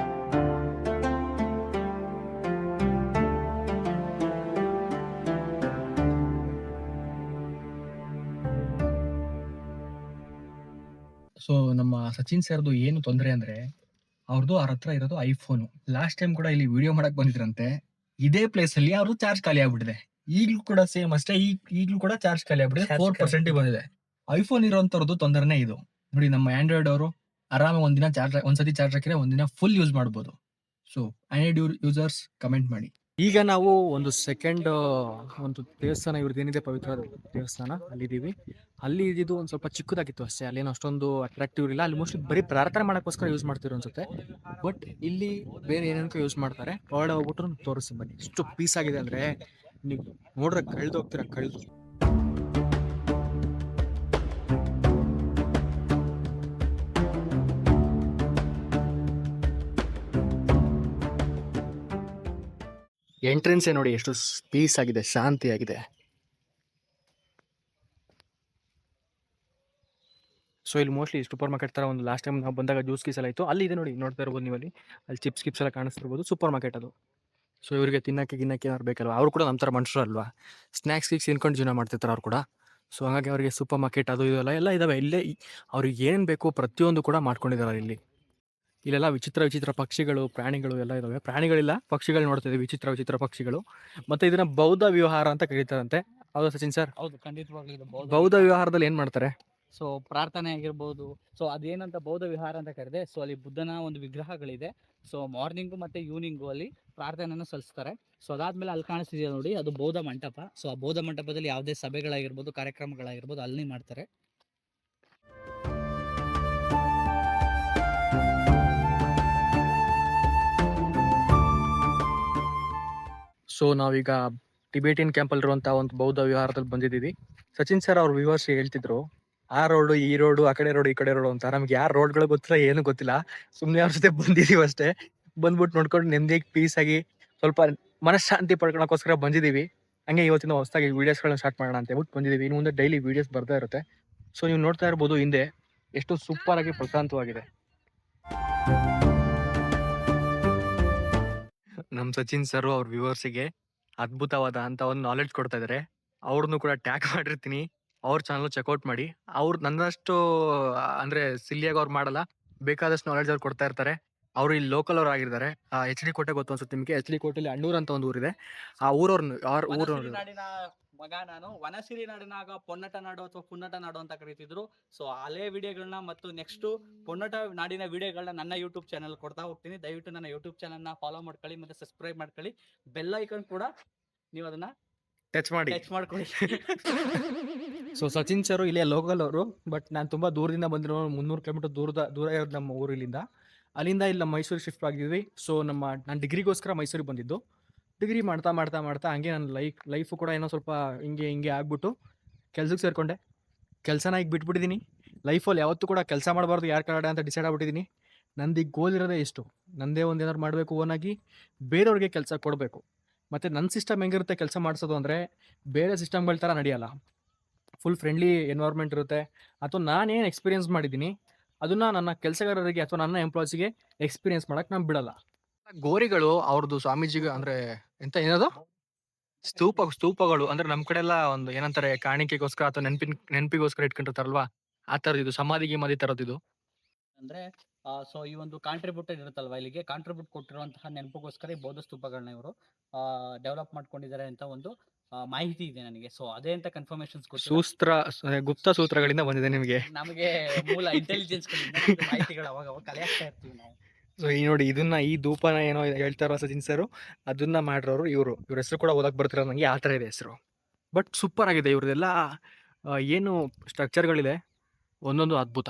ಸೊ ನಮ್ಮ ಸಚಿನ್ ಸರ್ದು ಏನು ತೊಂದರೆ ಅಂದ್ರೆ, ಅವ್ರದ್ದು ಅವ್ರ ಹತ್ರ ಇರೋದು ಐಫೋನ್. ಲಾಸ್ಟ್ ಟೈಮ್ ಕೂಡ ಇಲ್ಲಿ ವಿಡಿಯೋ ಮಾಡಕ್ ಬಂದಿದ್ರಂತೆ, ಇದೇ ಪ್ಲೇಸ್ ಅಲ್ಲಿ ಅವ್ರದ್ದು ಚಾರ್ಜ್ ಖಾಲಿ ಆಗ್ಬಿಟ್ಟಿದೆ. ಈಗ್ಲೂ ಕೂಡ ಸೇಮ್ ಅಷ್ಟೇ, ಈಗ್ಲೂ ಕೂಡ ಚಾರ್ಜ್ ಖಾಲಿ ಆಗ್ಬಿಟ್ಟಿದೆ, 4% ಬಂದಿದೆ. ಐಫೋನ್ ಇರೋಂಥವ್ರದ್ದು ತೊಂದರೆನೇ ಇದು ನೋಡಿ. ನಮ್ಮ ಆಂಡ್ರಾಯ್ಡ್ ಅವರು ಆರಾಮ ಒಂದಿನ ಚಾರ್ಜ್, ಒಂದ್ಸತಿ ಚಾರ್ಜ್ ಹಾಕಿದ್ರೆ ಒಂದಿನ ಫುಲ್ ಯೂಸ್ ಮಾಡ್ಬೋದು. ಸೊ ಆಂಡ್ರಾಯ್ಡ್ ಯೂಸರ್ಸ್ ಕಮೆಂಟ್ ಮಾಡಿ. ಈಗ ನಾವು ಒಂದು ಸೆಕೆಂಡ್ ಒಂದು ದೇವಸ್ಥಾನ, ಇವ್ರದ್ದು ಏನಿದೆ ಪವಿತ್ರ ದೇವಸ್ಥಾನ, ಅಲ್ಲಿದ್ದೀವಿ. ಅಲ್ಲಿ ಇದ್ದಿದ್ದು ಒಂದು ಸ್ವಲ್ಪ ಚಿಕ್ಕದಾಗಿತ್ತು ಅಷ್ಟೇ, ಅಲ್ಲೇನು ಅಷ್ಟೊಂದು ಅಟ್ರಾಕ್ಟಿವ್ ಇಲ್ಲ. ಅಲ್ಲಿ ಮೋಸ್ಟ್ಲಿ ಬರೀ ಪ್ರಾರ್ಥನೆ ಮಾಡೋಕ್ಕೋಸ್ಕರ ಯೂಸ್ ಮಾಡ್ತಿರೋ ಅನ್ಸುತ್ತೆ. ಬಟ್ ಇಲ್ಲಿ ಬೇರೆ ಏನೇನೋ ಯೂಸ್ ಮಾಡ್ತಾರೆ. ಒಳಗಡೆ ಹೋಗ್ಬಿಟ್ಟು ತೋರಿಸಿ ಬನ್ನಿ, ಎಷ್ಟು ಪೀಸ್ ಆಗಿದೆ ಅಂದ್ರೆ ನೀವು ನೋಡ್ರೆ ಕಳ್ದು ಹೋಗ್ತೀರಾ, ಕಳ್ದು. ಎಂಟ್ರೆನ್ಸೇ ನೋಡಿ ಎಷ್ಟು ಪೀಸ್ ಆಗಿದೆ, ಶಾಂತಿಯಾಗಿದೆ. ಸೊ ಇಲ್ಲಿ ಮೋಸ್ಟ್ಲಿ ಸೂಪರ್ ಮಾರ್ಕೆಟ್ ತರ ಒಂದು ಲಾಸ್ಟ್ ಟೈಮ್ ನಾವು ಬಂದಾಗ ಜ್ಯೂಸ್ ಗೀಸ್ ಎಲ್ಲ ಇತ್ತು. ಅಲ್ಲಿ ಇದೆ ನೋಡಿ, ನೋಡ್ತಾ ಇರ್ಬೋದು ನೀವು, ಅಲ್ಲಿ ಚಿಪ್ಸ್ ಗಿಪ್ಸ್ ಎಲ್ಲ ಕಾಣಿಸ್ತಿರ್ಬೋದು. ಸೂಪರ್ ಮಾರ್ಕೆಟ್ ಅದು. ಸೊ ಇವರಿಗೆ ತಿನ್ನಕ್ಕೆ ಏನಾದ್ರು ಬೇಕಲ್ವಾ, ಅವ್ರು ಕೂಡ ನಮ್ಮ ಥರ ಮನುಷ್ಯರು ಅಲ್ವಾ, ಸ್ನ್ಯಾಕ್ಸ್ ಗಿಕ್ಸ್ ತಿನ್ಕೊಂಡು ಜೀವನ ಮಾಡ್ತಿರ್ತಾರೆ ಅವ್ರು ಕೂಡ. ಸೊ ಹಾಗಾಗಿ ಅವರಿಗೆ ಸೂಪರ್ ಮಾರ್ಕೆಟ್ ಅದು ಎಲ್ಲ ಇದಾವೆ ಇಲ್ಲೇ. ಅವ್ರಿಗೆ ಏನೇನು ಬೇಕು ಪ್ರತಿಯೊಂದು ಕೂಡ ಮಾಡ್ಕೊಂಡಿದ್ದಾರೆ ಇಲ್ಲಿ. ಇಲ್ಲೆಲ್ಲ ವಿಚಿತ್ರ ಪಕ್ಷಿಗಳು, ಪ್ರಾಣಿಗಳು ಎಲ್ಲ ಇದಾವೆ. ಪ್ರಾಣಿಗಳಿಲ್ಲ, ಪಕ್ಷಿಗಳು ನೋಡ್ತಿದ್ವಿ, ವಿಚಿತ್ರ ಪಕ್ಷಿಗಳು. ಮತ್ತೆ ಇದನ್ನ ಬೌದ್ಧ ವಿಹಾರ ಅಂತ ಕರೀತಾರಂತೆ. ಹೌದಾ ಸಚಿನ್ ಸರ್? ಹೌದು, ಖಂಡಿತವಾಗ್ಲೂ ಬೌದ್ಧ ವಿಹಾರದಲ್ಲಿ ಏನ್ ಮಾಡ್ತಾರೆ? ಸೊ ಪ್ರಾರ್ಥನೆ ಆಗಿರ್ಬೋದು. ಸೊ ಅದೇನಂತ ಬೌದ್ಧ ವಿಹಾರ ಅಂತ ಕರೆದೆ. ಸೊ ಅಲ್ಲಿ ಬುದ್ಧನ ಒಂದು ವಿಗ್ರಹಗಳಿದೆ. ಸೊ ಮಾರ್ನಿಂಗು ಮತ್ತೆ ಈವ್ನಿಂಗು ಅಲ್ಲಿ ಪ್ರಾರ್ಥನೆಯನ್ನು ಸಲ್ಲಿಸ್ತಾರೆ. ಸೊ ಅದಾದ್ಮೇಲೆ ಅಲ್ಲಿ ಕಾಣಿಸ್ತಿದೆಯಾ ನೋಡಿ, ಅದು ಬೌದ್ಧ ಮಂಟಪ. ಸೊ ಆ ಬೌದ್ಧ ಮಂಟಪದಲ್ಲಿ ಯಾವುದೇ ಸಭೆಗಳಾಗಿರ್ಬೋದು, ಕಾರ್ಯಕ್ರಮಗಳಾಗಿರ್ಬೋದು ಅಲ್ಲಿ ಮಾಡ್ತಾರೆ. ಸೊ ನಾವೀಗ ಟಿಬೇಟಿಯನ್ ಕ್ಯಾಂಪಲ್ಲಿರುವಂಥ ಒಂದು ಬೌದ್ಧ ವಿಹಾರದಲ್ಲಿ ಬಂದಿದ್ದೀವಿ. ಸಚಿನ್ ಸರ್ ಅವ್ರ ವ್ಯೂವರ್ಸ್ ಹೇಳ್ತಿದ್ರು, ಆ ರೋಡು, ಈ ರೋಡು, ಆ ಕಡೆ ರೋಡು, ಈ ಕಡೆ ರೋಡು ಅಂತ. ನಮ್ಗೆ ಯಾರು ರೋಡ್ಗಳು ಗೊತ್ತಿಲ್ಲ, ಏನು ಗೊತ್ತಿಲ್ಲ, ಸುಮ್ಮನೆ ಅವ್ರ ಜೊತೆ ಬಂದಿದ್ದೀವಿ ಅಷ್ಟೇ. ಬಂದ್ಬಿಟ್ಟು ನೋಡ್ಕೊಂಡು ನೆಮ್ಮದಿಯಾಗಿ ಪೀಸ್ ಆಗಿ ಸ್ವಲ್ಪ ಮನಃಶಾಂತಿ ಪಡ್ಕೊಳಕ್ಕೋಸ್ಕರ ಬಂದಿದ್ದೀವಿ. ಹಂಗೆ ಇವತ್ತಿನ ಹೊಸದಾಗಿ ವೀಡಿಯೋಸ್ಗಳನ್ನ ಸ್ಟಾರ್ಟ್ ಮಾಡೋಣ ಅಂತ ಹೇಳ್ಬಿಟ್ಟು ಬಂದಿದ್ದೀವಿ. ಇನ್ನು ಮುಂದೆ ಡೈಲಿ ವೀಡಿಯೋಸ್ ಬರ್ತಾ ಇರುತ್ತೆ. ಸೊ ನೀವು ನೋಡ್ತಾ ಇರ್ಬೋದು ಹಿಂದೆ ಎಷ್ಟು ಸೂಪರ್ ಆಗಿ ಪ್ರಶಾಂತವಾಗಿದೆ. ನಮ್ಮ ಸಚಿನ್ ಸರ್ ಅವ್ರ ವ್ಯೂವರ್ಸಿಗೆ ಅದ್ಭುತವಾದ ಅಂತ ಒಂದು ನಾಲೆಡ್ಜ್ ಕೊಡ್ತಾ ಇದ್ದಾರೆ. ಅವ್ರನ್ನು ಕೂಡ ಟ್ಯಾಗ್ ಮಾಡಿರ್ತೀನಿ, ಅವ್ರ ಚಾನಲ್ ಚೆಕ್ಔಟ್ ಮಾಡಿ. ಅವ್ರು ನನ್ನಷ್ಟು ಅಂದ್ರೆ ಸಿಲ್ಲಿಯಾಗಿ ಅವ್ರು ಮಾಡಲ್ಲ, ಬೇಕಾದಷ್ಟು ನಾಲೆಡ್ಜ್ ಅವ್ರು ಕೊಡ್ತಾ ಇರ್ತಾರೆ. ಅವರು ಇಲ್ಲಿ ಲೋಕಲ್ ಅವ್ರು ಆಗಿದ್ದಾರೆ. HD ಕೋಟೆ ಗೊತ್ತು ಅನ್ಸುತ್ತೆ ನಿಮಗೆ. HD ಕೋಟೆಯಲ್ಲಿ ಅಣ್ಣೂರ್ ಅಂತ ಒಂದು ಊರಿದೆ. ಆ ಊರವ್ರನ್ನ ನಾಡಿನ ಮಗ ನಾನು. ವನಸಿರಿ ನಾಡಿನಾಗ ಪೊನ್ನಟ ನಾಡು ಅಥವಾ ಪುನ್ನಟ ನಾಡು ಅಂತ ಕರೀತಿದ್ರು. ಸೊ ಹಳೆ ವಿಡಿಯೋಗಳನ್ನ ಮತ್ತು ನೆಕ್ಸ್ಟ್ ಪೊನ್ನಟ ನಾಡಿನ ವಿಡಿಯೋಗಳನ್ನ ನನ್ನ ಯೂಟ್ಯೂಬ್ ಚಾನಲ್ ಕೊಡ್ತಾ ಹೋಗ್ತೀನಿ. ದಯವಿಟ್ಟು ನನ್ನ ಯೂಟ್ಯೂಬ್ ಚಾನಲ್ನ ಫಾಲೋ ಮಾಡ್ಕೊಳ್ಳಿ ಮತ್ತೆ ಸಬ್ಸ್ಕ್ರೈಬ್ ಮಾಡ್ಕೊಳ್ಳಿ. ಬೆಲ್ ಐಕನ್ ಕೂಡ ನೀವು ಅದನ್ನ ಟಚ್ ಮಾಡ್ಕೊಳ್ಳಿ. ಸೊ ಸಚಿನ್ ಸರ್ ಇಲ್ಲೇ ಲೋಕಲ್ ಅವರು, ಬಟ್ ನಾನು ತುಂಬಾ ದೂರದಿಂದ ಬಂದಿರೋ, 300 ಕಿಲೋಮೀಟರ್ ದೂರ ಇರೋದು ನಮ್ಮ ಊರಿಲಿಂದ. ಅಲ್ಲಿಂದ ಇಲ್ಲಿ ಮೈಸೂರಿಗೆ ಶಿಫ್ಟ್ ಆಗಿದ್ವಿ. ಸೊ ನಾನು ಡಿಗ್ರಿಗೋಸ್ಕರ ಮೈಸೂರಿಗೆ ಬಂದಿದ್ದು. ಡಿಗ್ರಿ ಮಾಡ್ತಾ ಹಂಗೆ ನನ್ನ ಲೈಫು ಕೂಡ ಏನೋ ಸ್ವಲ್ಪ ಹಿಂಗೆ ಆಗ್ಬಿಟ್ಟು ಕೆಲ್ಸಕ್ಕೆ ಸೇರಿಕೊಂಡೆ. ಕೆಲಸನ ಈಗ ಬಿಟ್ಬಿಟ್ಟಿದ್ದೀನಿ. ಲೈಫಲ್ಲಿ ಯಾವತ್ತೂ ಕೂಡ ಕೆಲಸ ಮಾಡಬಾರ್ದು ಯಾರ ಕಡೆ ಅಂತ ಡಿಸೈಡ್ ಆಗ್ಬಿಟ್ಟಿದ್ದೀನಿ. ನಂದು ಈಗ ಗೋಲ್ ಇರೋದೇ ಇಷ್ಟು, ನಂದೇ ಒಂದು ಏನಾದ್ರು ಮಾಡಬೇಕು, ಓನಾಗಿ ಬೇರೆಯವ್ರಿಗೆ ಕೆಲಸ ಕೊಡಬೇಕು. ಮತ್ತು ನನ್ನ ಸಿಸ್ಟಮ್ ಹೆಂಗಿರುತ್ತೆ ಕೆಲಸ ಮಾಡಿಸೋದು ಅಂದರೆ, ಬೇರೆ ಸಿಸ್ಟಮ್ಗಳ ಥರ ನಡೆಯಲ್ಲ. ಫುಲ್ ಫ್ರೆಂಡ್ಲಿ ಎನ್ವೈರ್ಮೆಂಟ್ ಇರುತ್ತೆ. ಅಥವಾ ನಾನೇನು ಎಕ್ಸ್ಪೀರಿಯನ್ಸ್ ಮಾಡಿದ್ದೀನಿ ಅದನ್ನು ನನ್ನ ಕೆಲಸಗಾರರಿಗೆ ಅಥವಾ ನನ್ನ ಎಂಪ್ಲಾಯ್ಸಿಗೆ ಎಕ್ಸ್ಪೀರಿಯನ್ಸ್ ಮಾಡೋಕ್ಕೆ ನಾನು ಬಿಡಲ್ಲ. ಗೋರಿಗಳು ಅವ್ರದ್ದು ಸ್ವಾಮೀಜಿಗೆ ಅಂದರೆ ಏನದು ಸ್ತೂಪಗಳು ಅಂದರೆ ನಮ್ಮ ಕಡೆ ಎಲ್ಲ ಒಂದು ಏನಂತಾರೆ, ಕಾಣಿಕೆಗೋಸ್ಕರ ಅಥವಾ ನೆನಪಿಗೋಸ್ಕರ ಇಟ್ಕೊಂಡಿರ್ತಾರಲ್ವಾ, ಆ ಥರದ್ದು ಇದು, ಸಮಾಧಿ ಗಿಮಾಧಿ ಥರದ್ದು ಇದು. ಅಂದ್ರೆ ಸೊ ಈ ಒಂದು ಕಾಂಟ್ರಿಬ್ಯೂಟರ್ ಇರುತ್ತಲ್ವಾ, ಇಲ್ಲಿಗೆ ಕಾಂಟ್ರಿಬ್ಯೂಟ್ ಕೊಟ್ಟಿರುವಂತಹ ನೆನಪಿಗೋಸ್ಕರ ಈ ಬೌದ್ಧ ಸ್ತೂಪಗಳನ್ನ ಇವರು ಡೆವಲಪ್ ಮಾಡ್ಕೊಂಡಿದ್ದಾರೆ ಅಂತ ಒಂದು ಮಾಹಿತಿ ಇದೆ ನನಗೆ. ಸೊ ಅದೇ ಅಂತ ಕನ್ಫರ್ಮೇಶನ್ಸ್ ಗುಪ್ತ ಸೂತ್ರಗಳಿಂದ ಬಂದಿದೆ ನಿಮಗೆ. ನಮಗೆ ಮೂಲ ಇಂಟೆಲಿಜೆನ್ಸ್ ಮಾಹಿತಿಗಳು ಅವಾಗ ಅವಾಗ ಕಲೆ ಆಗ್ತಾ ಇರ್ತೀವಿ ನಾವು. ಸೊ ಈ ನೋಡಿ ಈ ಧೂಪನ ಏನೋ ಹೇಳ್ತಾರೋ ಸಚಿನ್ ಸರ್, ಅದನ್ನ ಮಾಡಿರೋರು ಇವ್ರ ಹೆಸರು ಕೂಡ ಓದಕ್ ಬರ್ತಿರೋ ನನಗೆ ಆ ಥರ ಇದೆ ಹೆಸರು. ಬಟ್ ಸೂಪರ್ ಆಗಿದೆ ಇವ್ರದೆಲ್ಲ. ಏನು ಸ್ಟ್ರಕ್ಚರ್ಗಳಿದೆ ಒಂದೊಂದು ಅದ್ಭುತ.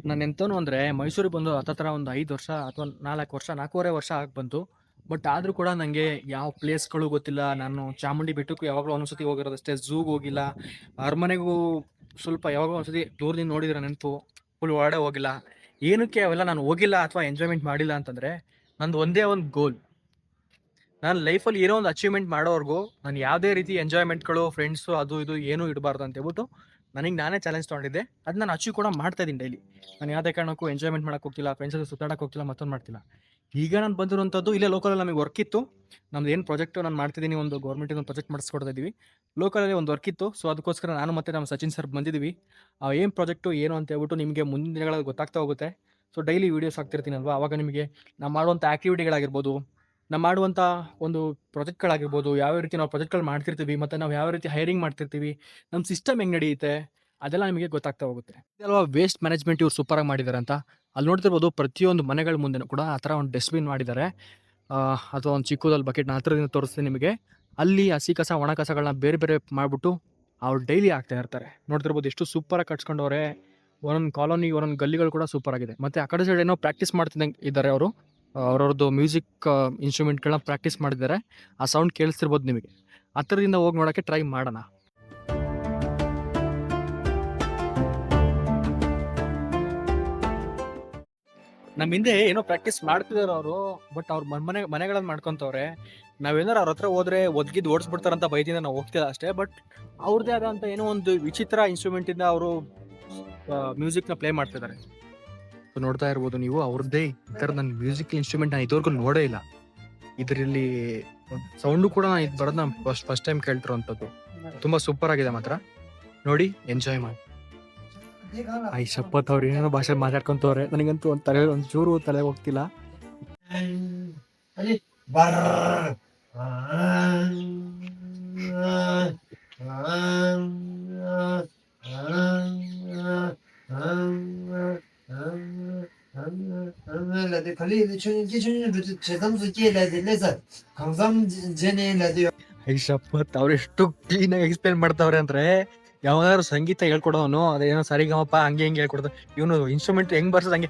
ನಾನು ಎಂತನು ಅಂದರೆ ಮೈಸೂರಿಗೆ ಬಂದು ಹತ್ತತ್ರ ಒಂದು 5 ವರ್ಷ ಅಥವಾ 4 ವರ್ಷ 4.5 ವರ್ಷ ಆಗಿ ಬಂತು. ಬಟ್ ಆದರೂ ಕೂಡ ನನಗೆ ಯಾವ ಪ್ಲೇಸ್ಗಳು ಗೊತ್ತಿಲ್ಲ. ನಾನು ಚಾಮುಂಡಿ ಬೆಟ್ಟಕ್ಕೂ ಯಾವಾಗಲೂ ಒಂದೊಂದ್ಸತಿ ಹೋಗಿರೋದಷ್ಟೇ, ಝೂಗೆ ಹೋಗಿಲ್ಲ, ಅರಮನೆಗೂ ಸ್ವಲ್ಪ ಯಾವಾಗಲೂ ಒಂದ್ಸತಿ ದೂರದಿಂದ ನೋಡಿದ್ರೆ ನೆನಪು, ಫುಲ್ ಒಳಗಡೆ ಹೋಗಿಲ್ಲ. ಏನಕ್ಕೆ ಅವೆಲ್ಲ ನಾನು ಹೋಗಿಲ್ಲ ಅಥವಾ ಎಂಜಾಯ್ಮೆಂಟ್ ಮಾಡಿಲ್ಲ ಅಂತಂದರೆ, ನಂದು ಒಂದೇ ಒಂದು ಗೋಲ್, ನಾನು ಲೈಫಲ್ಲಿ ಏನೋ ಒಂದು ಅಚೀವ್ಮೆಂಟ್ ಮಾಡೋವರೆಗೂ ನಾನು ಯಾವುದೇ ರೀತಿ ಎಂಜಾಯ್ಮೆಂಟ್ಗಳು ಫ್ರೆಂಡ್ಸು ಅದು ಇದು ಏನೂ ಇಡಬಾರ್ದು ಅಂತ ಹೇಳ್ಬಿಟ್ಟು ನನಗೆ ನಾನೇ ಚಾಲೆಂಜ್ ತೊಗೊಂಡಿದ್ದೆ. ಅದು ನಾನು ಅಚೀವ್ ಕೂಡ ಮಾಡ್ತಾ ಇದ್ದೀನಿ ಡೈಲಿ. ನಾನು ಯಾವುದೇ ಕಾರಣಕ್ಕೂ ಎಂಜಾಯ್ಮೆಂಟ್ ಮಾಡೋಕ್ಕೆ ಹೋಗ್ತಿಲ್ಲ, ಫ್ರೆಂಡ್ಸ್ ಜೊತೆ ಸುತ್ತಾಡಕ್ಕೆ ಹೋಗ್ತಿಲ್ಲ, ಮತ್ತೊಂದು ಮಾಡ್ತಿಲ್ಲ. ಈಗ ನಾನು ಬಂದಿರುವಂಥದ್ದು ಇಲ್ಲೇ ಲೋಕಲಲ್ಲಿ ನಮಗೆ ವರ್ಕ್ ಇತ್ತು. ನಮ್ದು ಏನು ಪ್ರಾಜೆಕ್ಟು ನಾನು ಮಾಡ್ತಿದ್ದೀನಿ, ಒಂದು ಗೌರ್ಮೆಂಟಿಂದ ಒಂದು ಪ್ರಾಜೆಕ್ಟ್ ಮಾಡಿಸ್ಕೊಡ್ತಾ ಇದ್ದೀವಿ. ಲೋಕಲಲ್ಲಿ ಒಂದು ವರ್ಕ್ ಇತ್ತು. ಸೊ ಅದಕ್ಕೋಸ್ಕರ ನಾನು ಮತ್ತು ನಮ್ಮ ಸಚಿನ್ ಸರ್ ಬಂದಿದ್ದೀವಿ. ಏನು ಪ್ರಾಜೆಕ್ಟು ಏನು ಅಂತ ಹೇಳ್ಬಿಟ್ಟು ನಿಮಗೆ ಮುಂದಿನ ದಿನಗಳಲ್ಲಿ ಗೊತ್ತಾಗ್ತಾ ಹೋಗುತ್ತೆ. ಸೊ ಡೈಲಿ ವೀಡಿಯೋಸ್ ಹಾಕ್ತಿರ್ತೀನಲ್ವ, ಆವಾಗ ನಿಮಗೆ ನಾವು ಮಾಡುವಂಥ ಆ್ಯಕ್ಟಿವಿಟಿಗಳಾಗಿರ್ಬೋದು, ನಾವು ಮಾಡುವಂಥ ಒಂದು ಪ್ರಾಜೆಕ್ಟ್ಗಳಾಗಿರ್ಬೋದು, ಯಾವ ರೀತಿ ನಾವು ಪ್ರಾಜೆಕ್ಟ್ಗಳು ಮಾಡ್ತಿರ್ತೀವಿ, ಮತ್ತು ನಾವು ಯಾವ ರೀತಿ ಹೈರಿಂಗ್ ಮಾಡ್ತಿರ್ತೀವಿ, ನಮ್ಮ ಸಿಸ್ಟಮ್ ಹೆಂಗೆ ನಡೆಯುತ್ತೆ, ಅದೆಲ್ಲ ನಿಮಗೆ ಗೊತ್ತಾಗ್ತಾ ಹೋಗುತ್ತೆ. ಇದಲ್ವಾ ವೇಸ್ಟ್ ಮ್ಯಾನೇಜ್ಮೆಂಟ್ ಇವ್ರು ಸೂಪರಾಗಿ ಮಾಡಿದ್ದಾರೆ ಅಂತ. ಅಲ್ಲಿ ನೋಡ್ತಿರ್ಬೋದು ಪ್ರತಿಯೊಂದು ಮನೆಗಳ ಮುಂದೆ ಕೂಡ ಆ ಥರ ಒಂದು ಡಸ್ಟ್ಬಿನ್ ಮಾಡಿದ್ದಾರೆ, ಅಥವಾ ಒಂದು ಚಿಕ್ಕದಲ್ಲಿ ಬಕೆಟ್ನ ಹತ್ರದಿಂದ ತೋರಿಸ್ತೀನಿ ನಿಮಗೆ. ಅಲ್ಲಿ ಹಸಿ ಕಸ ಒಣ ಕಸಗಳನ್ನ ಬೇರೆ ಬೇರೆ ಮಾಡಿಬಿಟ್ಟು ಅವ್ರು ಡೈಲಿ ಹಾಕ್ತಾ ಇರ್ತಾರೆ. ನೋಡ್ತಿರ್ಬೋದು ಎಷ್ಟು ಸೂಪರಾಗಿ ಕಟ್ಸ್ಕೊಂಡವ್ರೆ. ಒಂದೊಂದು ಕಾಲೋನಿ ಒಂದೊಂದು ಗಲ್ಲಿಗಳು ಕೂಡ ಸೂಪರ್ ಆಗಿದೆ. ಮತ್ತು ಆ ಕಡೆ ಸೈಡ್ ಏನೋ ಪ್ರಾಕ್ಟೀಸ್ ಮಾಡ್ತಿದ್ದಂಗೆ ಇದ್ದಾರೆ ಅವರು. ಅವ್ರವ್ರದ್ದು ಮ್ಯೂಸಿಕ್ ಇನ್ಸ್ಟ್ರೂಮೆಂಟ್ಗಳನ್ನ ಪ್ರಾಕ್ಟೀಸ್ ಮಾಡಿದ್ದಾರೆ. ಆ ಸೌಂಡ್ ಕೇಳಿಸ್ತಿರ್ಬೋದು ನಿಮಗೆ. ಹತ್ತಿರದಿಂದ ಹೋಗಿ ನೋಡೋಕ್ಕೆ ಟ್ರೈ ಮಾಡೋಣ. ನಮ್ಮ ಹಿಂದೆ ಏನೋ ಪ್ರಾಕ್ಟೀಸ್ ಮಾಡ್ತಿದ್ದಾರೆ ಅವರು, ಬಟ್ ಅವ್ರ ಮನೆಗಳನ್ನ ಮಾಡ್ಕೊತವ್ರೆ. ನಾವೇನಾರು ಅವ್ರ ಹತ್ರ ಹೋದ್ರೆ ಒದ್ಗಿದ್ದು ಓಡಿಸ್ಬಿಡ್ತಾರಂತ ಭಯದಿಂದ ನಾವು ಹೋಗ್ತಿಲ್ಲ ಅಷ್ಟೇ. ಬಟ್ ಅವ್ರದ್ದೇ ಆದಂಥ ಏನೋ ಒಂದು ವಿಚಿತ್ರ ಇನ್ಸ್ಟ್ರೂಮೆಂಟಿಂದ ಅವರು ಮ್ಯೂಸಿಕ್ನ ಪ್ಲೇ ಮಾಡ್ತಿದ್ದಾರೆ. ಸೊ ನೋಡ್ತಾ ಇರ್ಬೋದು ನೀವು, ಅವ್ರದ್ದೇ ಈ ಥರ ನನ್ನ ಮ್ಯೂಸಿಕ್ ಇನ್ಸ್ಟ್ರೂಮೆಂಟ್ ನಾನು ಇದುವರೆಗೂ ನೋಡೇ ಇಲ್ಲ. ಇದರಲ್ಲಿ ಸೌಂಡು ಕೂಡ ನಾನು ಇದು ಬರೋದು ನಾನು ಫಸ್ಟ್ ಟೈಮ್ ಕೇಳ್ತಿರೋವಂಥದ್ದು. ತುಂಬ ಸೂಪರ್ ಆಗಿದೆ ಮಾತ್ರ. ನೋಡಿ, ಎಂಜಾಯ್ ಮಾಡಿ. ಶಪತ್ ಅವ್ರು ಏನೇನೋ ಭಾಷೆ ಮಾತಾಡ್ಕೊಂತವ್ರೆ. ನನಗಂತೂ ಒಂಚೂರು ತಲೆ ಹೋಗ್ತಿಲ್ಲ. ಶಪತ್ ಅವ್ರು ಎಷ್ಟು ಕ್ಲೀನಾಗಿ ಎಕ್ಸ್ಪ್ಲೇನ್ ಮಾಡ್ತಾವ್ರೆ ಅಂದ್ರೆ, ಯಾವ್ದಾದ್ರು ಸಂಗೀತ ಹೇಳ್ಕೊಡೋನು ಅದೇನೋ ಸರಿಗಮಪ ಹಂಗೆ ಹಿಂಗೆ ಹೇಳ್ಕೊಡ್ತಾನೆ. ಇವನು ಇನ್ಸ್ಟ್ರೂಮೆಂಟ್ ಹೆಂಗ್ ಬರ್ಸೋದು ಹಂಗೆ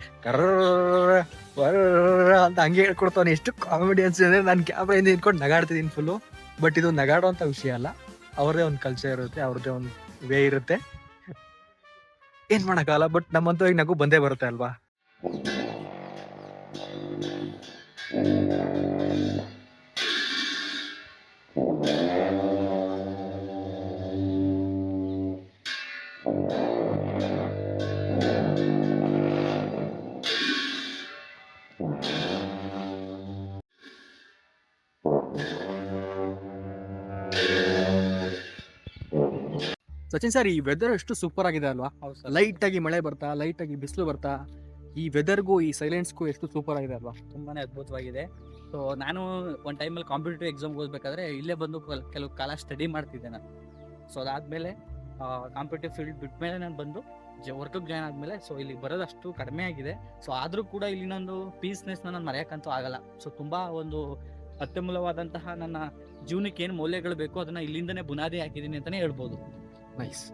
ಅಂತ ಹಂಗೆ ಹೇಳ್ಕೊಡ್ತಾನೆ. ಎಷ್ಟು ಕಾಮಿಡಿ ಅನ್ಸಿದೆ. ನಾನು ಕ್ಯಾಮ್ರಾಯಿಂದ ನಿಂತ್ಕೊಂಡು ನಗಾಡ್ತಿದ್ದೀನಿ ಫುಲ್ಲು. ಬಟ್ ಇದು ನಗಾಡೋ ಅಂತ ವಿಷಯ ಅಲ್ಲ, ಅವ್ರದ್ದೇ ಒಂದು ಕಲ್ಚರ್ ಇರುತ್ತೆ, ಅವ್ರದ್ದೇ ಒಂದು ವೇ ಇರುತ್ತೆ, ಏನ್ ಮಾಡೋಕ್ಕಾಗಲ್ಲ. ಬಟ್ ನಮ್ಮಂತೂ ಈಗ ನಗು ಬಂದೇ ಬರುತ್ತೆ ಅಲ್ವಾ. ಸಚಿನ್ ಸರ್, ಈ ವೆದರ್ ಎಷ್ಟು ಸೂಪರ್ ಆಗಿದೆ ಅಲ್ವಾ. ಲೈಟ್ ಆಗಿ ಮಳೆ ಬರ್ತಾ, ಲೈಟ್ ಆಗಿ ಬಿಸಿಲು ಬರ್ತಾ, ಈ ವೆದರ್ಗೂ ಈ ಸೈಲೆನ್ಸ್ಗೂ ಎಷ್ಟು ಸೂಪರ್ ಆಗಿದೆ ಅಲ್ವಾ. ತುಂಬಾನೇ ಅದ್ಭುತವಾಗಿದೆ. ಸೊ ನಾನು ಒಂದು ಟೈಮಲ್ಲಿ ಕಾಂಪಿಟೇಟಿವ್ ಎಕ್ಸಾಮ್ಗೆ ಓದಬೇಕಾದ್ರೆ ಇಲ್ಲೇ ಬಂದು ಕೆಲವು ಕಾಲ ಸ್ಟಡಿ ಮಾಡ್ತಿದ್ದೆ ನಾನು. ಸೊ ಅದಾದಮೇಲೆ ಕಾಂಪಿಟೇಟಿವ್ ಫೀಲ್ಡ್ ಬಿಟ್ಮೇಲೆ ನಾನು ಬಂದು ವರ್ಕಿಗೆ ಜಾಯ್ನ್ ಆದಮೇಲೆ ಸೊ ಇಲ್ಲಿ ಬರೋದಷ್ಟು ಕಡಿಮೆ ಆಗಿದೆ. ಸೊ ಆದರೂ ಕೂಡ ಇಲ್ಲಿನೊಂದು ಪೀಸ್ನೆಸ್ನ ನಾನು ಮರೆಯೋಕ್ಕಂತೂ ಆಗಲ್ಲ. ಸೊ ತುಂಬ ಒಂದು ಅತ್ಯಮೂಲ್ಯವಾದಂತಹ ನನ್ನ ಜೀವನಕ್ಕೆ ಏನು ಮೌಲ್ಯಗಳು ಬೇಕು ಅದನ್ನು ಇಲ್ಲಿಂದನೇ ಬುನಾದಿ ಹಾಕಿದ್ದೀನಿ ಅಂತಲೇ ಹೇಳ್ಬೋದು. ನೈಸ್.